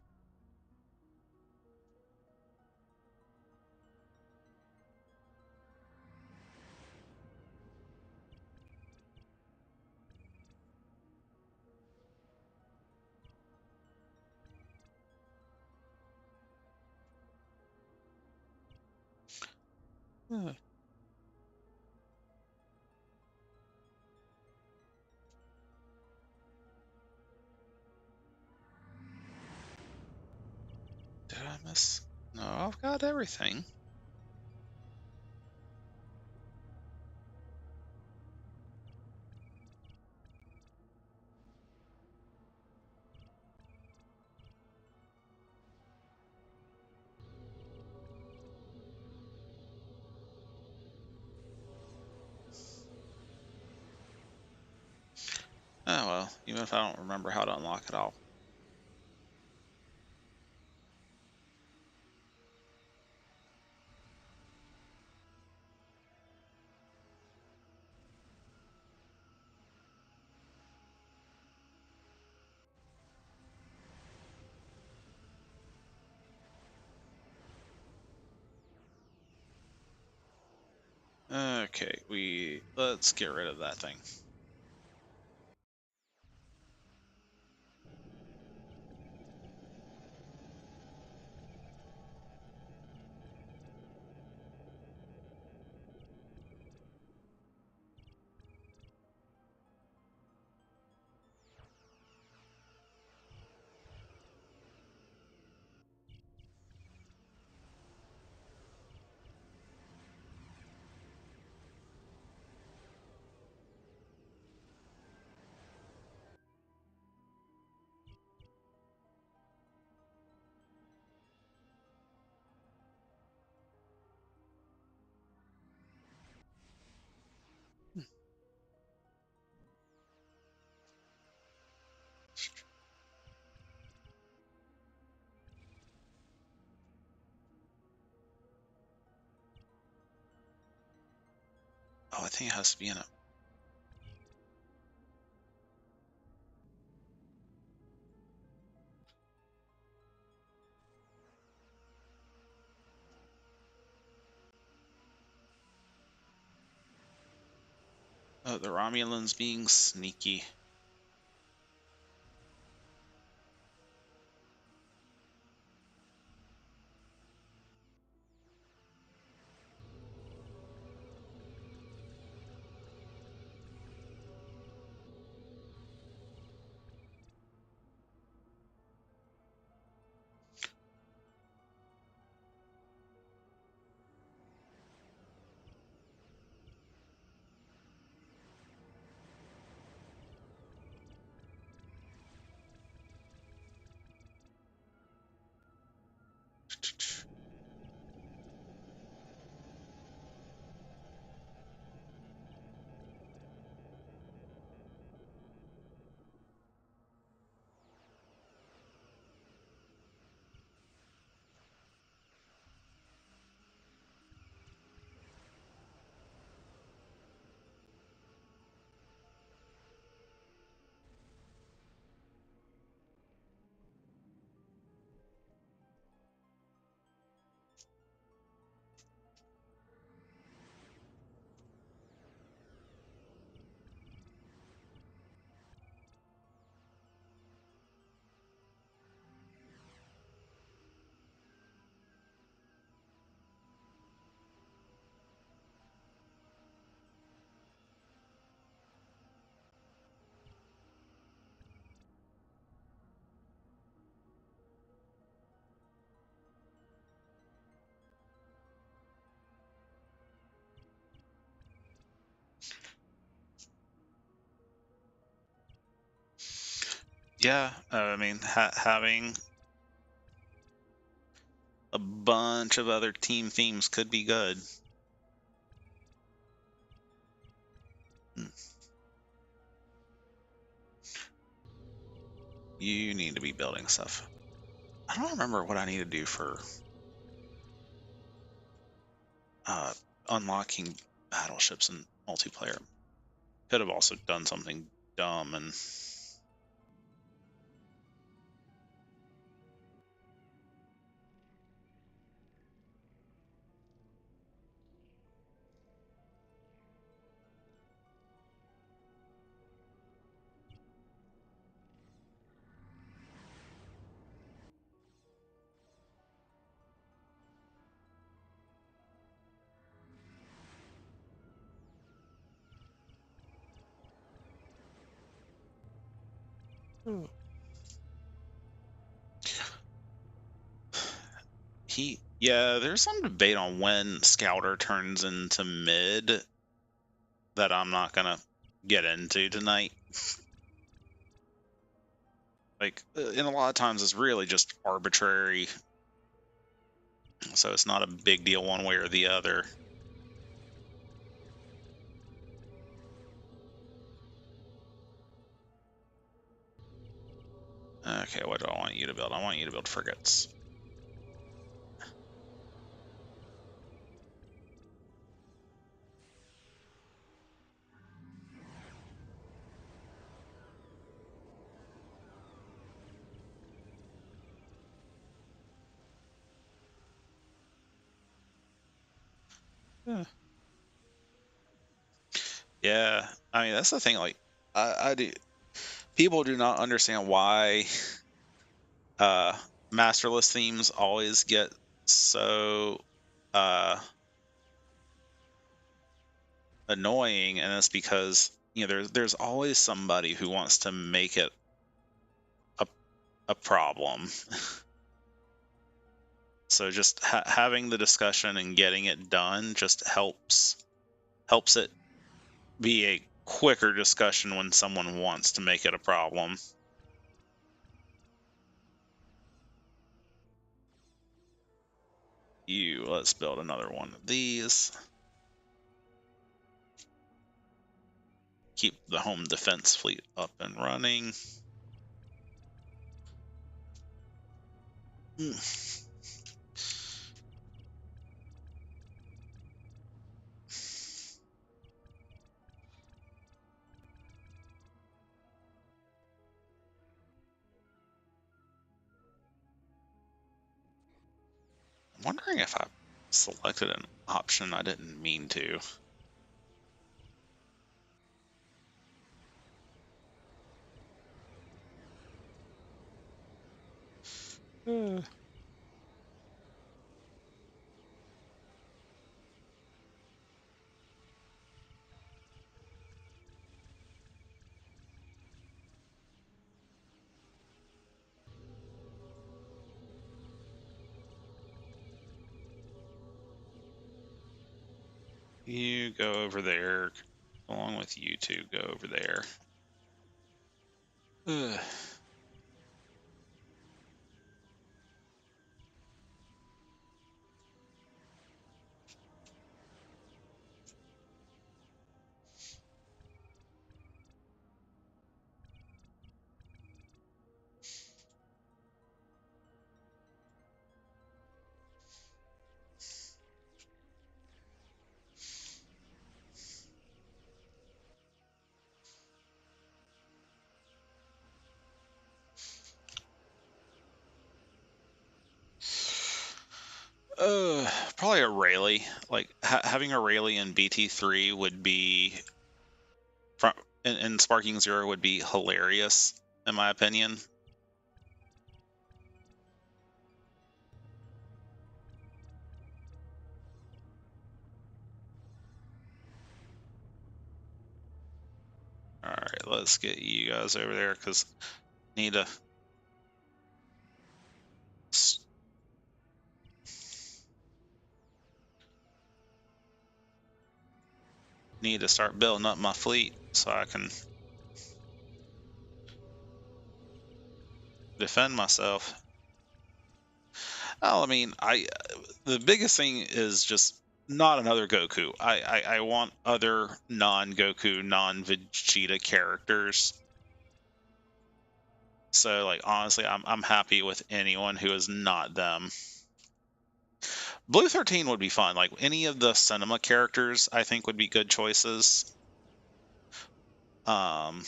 Huh. Did I miss? No, I've got everything. Oh well, even if I don't remember how to unlock it all. Okay, let's get rid of that thing. Oh, I think it has to be in it. Oh, the Romulans being sneaky. Yeah, I mean, having a bunch of other team themes could be good. You need to be building stuff. I don't remember what I need to do for unlocking battleships in multiplayer. Could have also done something dumb and yeah, there's some debate on when Scouter turns into mid that I'm not gonna get into tonight. Like, and a lot of times it's really just arbitrary, so it's not a big deal one way or the other. Okay, what do I want you to build? I want you to build frigates. Yeah, I mean that's the thing. Like, I do. People do not understand why masterless themes always get so annoying, and it's because there's always somebody who wants to make it a problem. So just having the discussion and getting it done just helps it be a quicker discussion when someone wants to make it a problem. Let's build another one of these. Keep the home defense fleet up and running. wondering if I selected an option I didn't mean to. You go over there, along with you two go over there. Ugh. Probably a Rayleigh. Like having a Rayleigh in BT3 would be, in Sparking Zero would be hilarious, in my opinion. All right, let's get you guys over there because need to start building up my fleet so I can defend myself. Well, I mean, the biggest thing is just not another Goku. I want other non-Goku, non-Vegeta characters. So, like, honestly, I'm happy with anyone who is not them. Blue 13 would be fun. Like, any of the cinema characters, I think, would be good choices. Okay,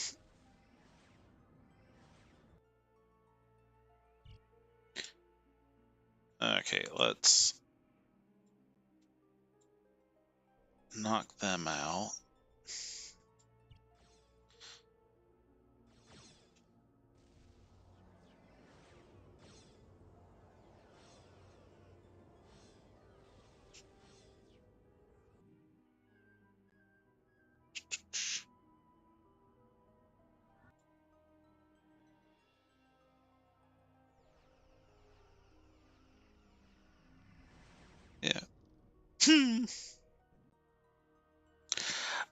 let's knock them out. Yeah.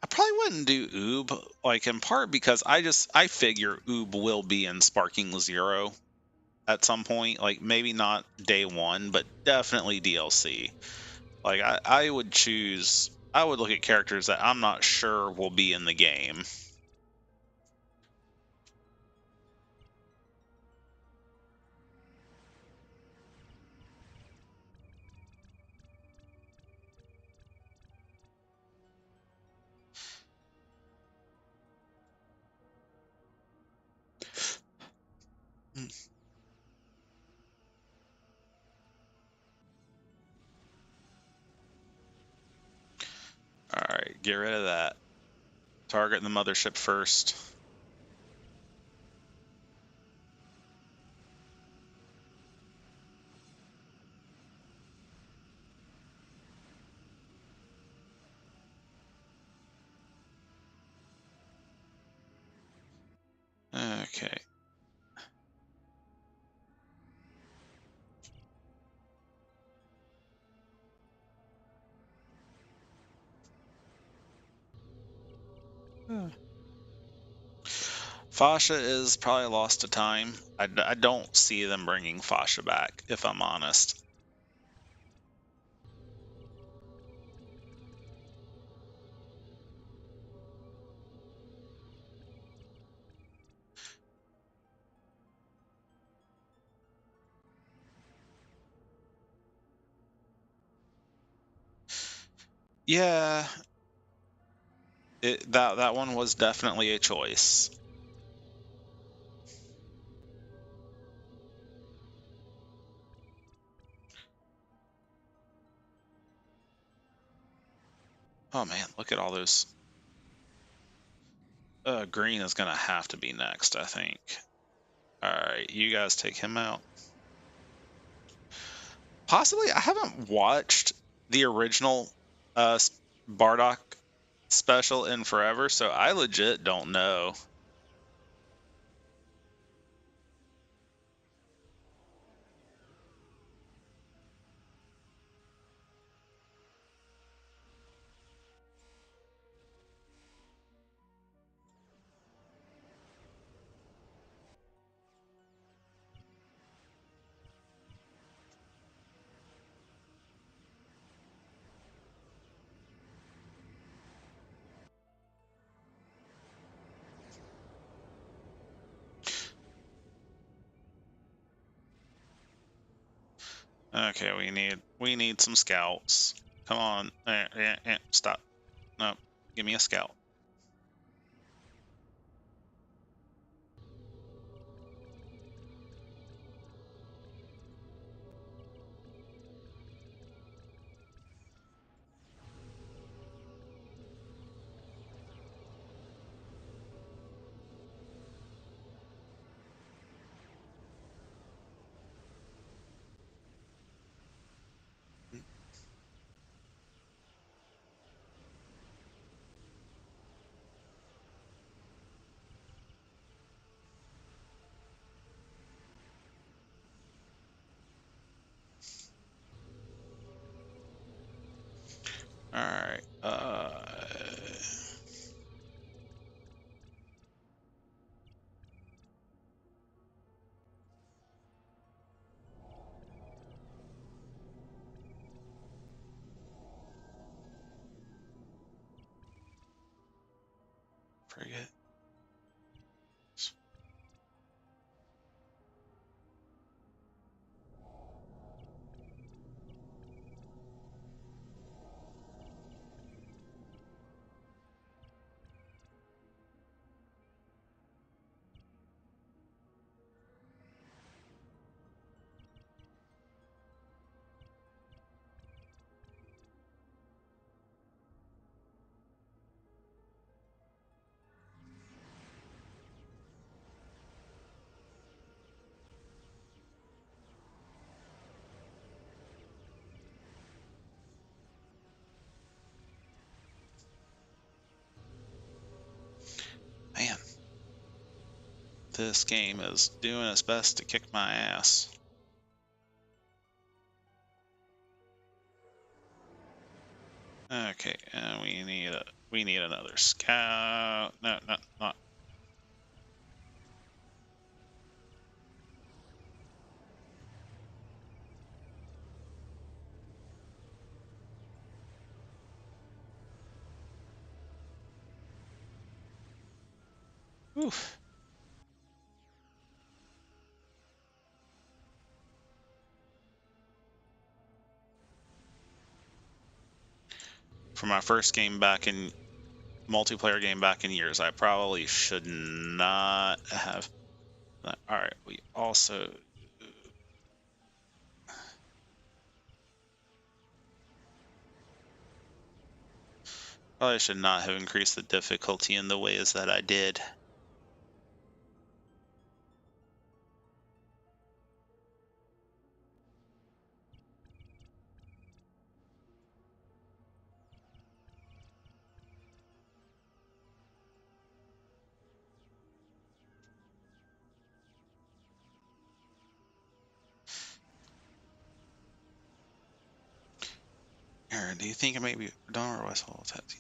I probably wouldn't do Oob, like, in part because I figure Oob will be in Sparking Zero at some point. Like, maybe not day one, but definitely DLC. Like, I would look at characters that I'm not sure will be in the game. Alright, get rid of that. Target the mothership first. Okay. Fasha is probably lost to time. I don't see them bringing Fasha back, if I'm honest. Yeah, that one was definitely a choice. Oh man, look at all those. Green is gonna have to be next, I think. Alright, you guys take him out. Possibly, I haven't watched the original Bardock special in forever, so I legit don't know. Okay, we need some scouts. Come on, stop. No, give me a scout. All right. Forget. Man, this game is doing its best to kick my ass. Okay, and we need another scout. No, not. Oof. For my first game back in multiplayer game back in years, I probably should not have. All right, we also. Probably should not have increased the difficulty in the ways that I did. Aaron, do you think it may be Don or West Hall Tattoo?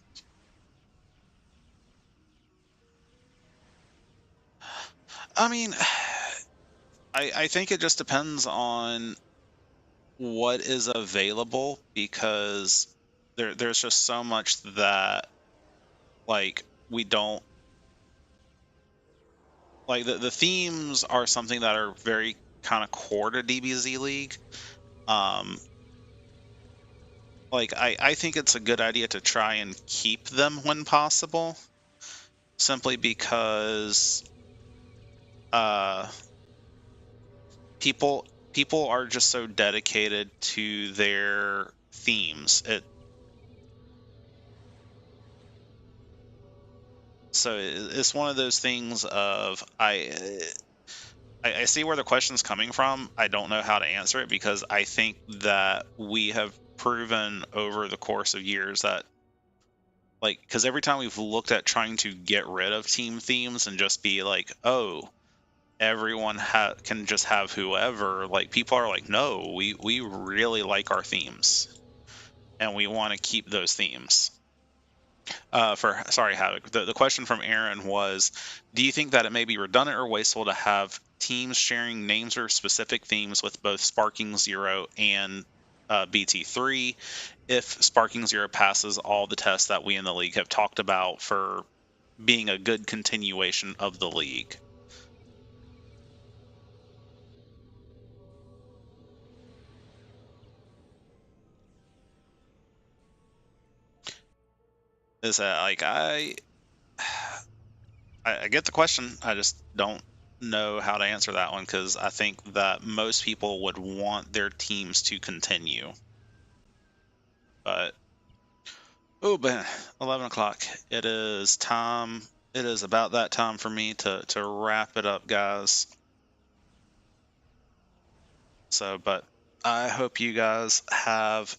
I mean, I think it just depends on what is available, because there's just so much that, like, we don't like. The themes are something that are very kind of core to DBZ League. Like, I think it's a good idea to try and keep them when possible, simply because people are just so dedicated to their themes. So it's one of those things of I see where the question's coming from. I don't know how to answer it because I think that we have proven over the course of years that, like, because every time we've looked at trying to get rid of team themes and just be like, oh, everyone can just have whoever, like, people are like, no, we really like our themes and we want to keep those themes. Sorry, Havoc. The question from Aaron was, do you think that it may be redundant or wasteful to have teams sharing names or specific themes with both Sparking Zero and BT3 if Sparking Zero passes all the tests that we in the league have talked about for being a good continuation of the league? Is that like I get the question. I just don't know how to answer that one because I think that most people would want their teams to continue. But oh, man, 11 o'clock. It is time. It is about that time for me to wrap it up, guys. So, but I hope you guys have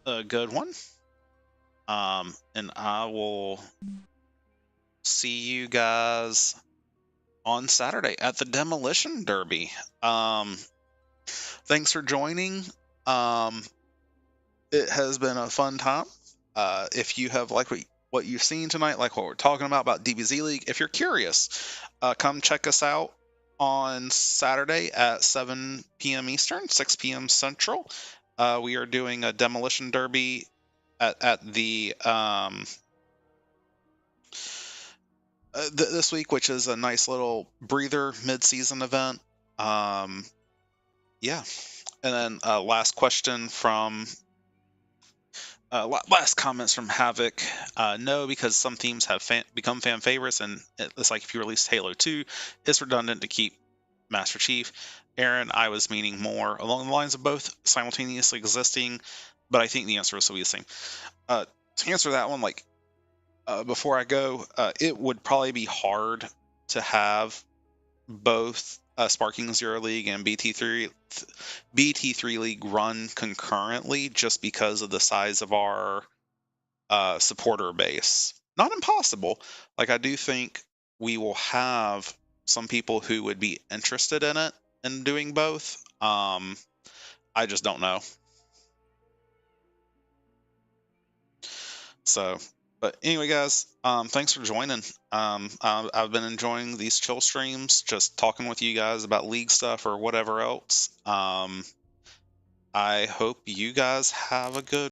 a good one. And I will see you guys on Saturday at the Demolition Derby. Thanks for joining. It has been a fun time. If you have liked what you've seen tonight, like what we're talking about DBZ League, if you're curious, come check us out on Saturday at 7 p.m. Eastern, 6 p.m. Central. We are doing a Demolition Derby at the this week, which is a nice little breather mid-season event. Yeah, and then last question from last comments from Havoc. No, because some themes have become fan favorites, and it's like if you release Halo 2, it's redundant to keep Master Chief. Aaron, I was meaning more along the lines of both simultaneously existing, but I think the answer will still be the same. To answer that one, like before I go, it would probably be hard to have both Sparking Zero League and BT3 League run concurrently just because of the size of our supporter base. Not impossible. Like, I do think we will have some people who would be interested in it and doing both. I just don't know. So, but anyway, guys, thanks for joining. I've been enjoying these chill streams, just talking with you guys about league stuff or whatever else. I hope you guys have a good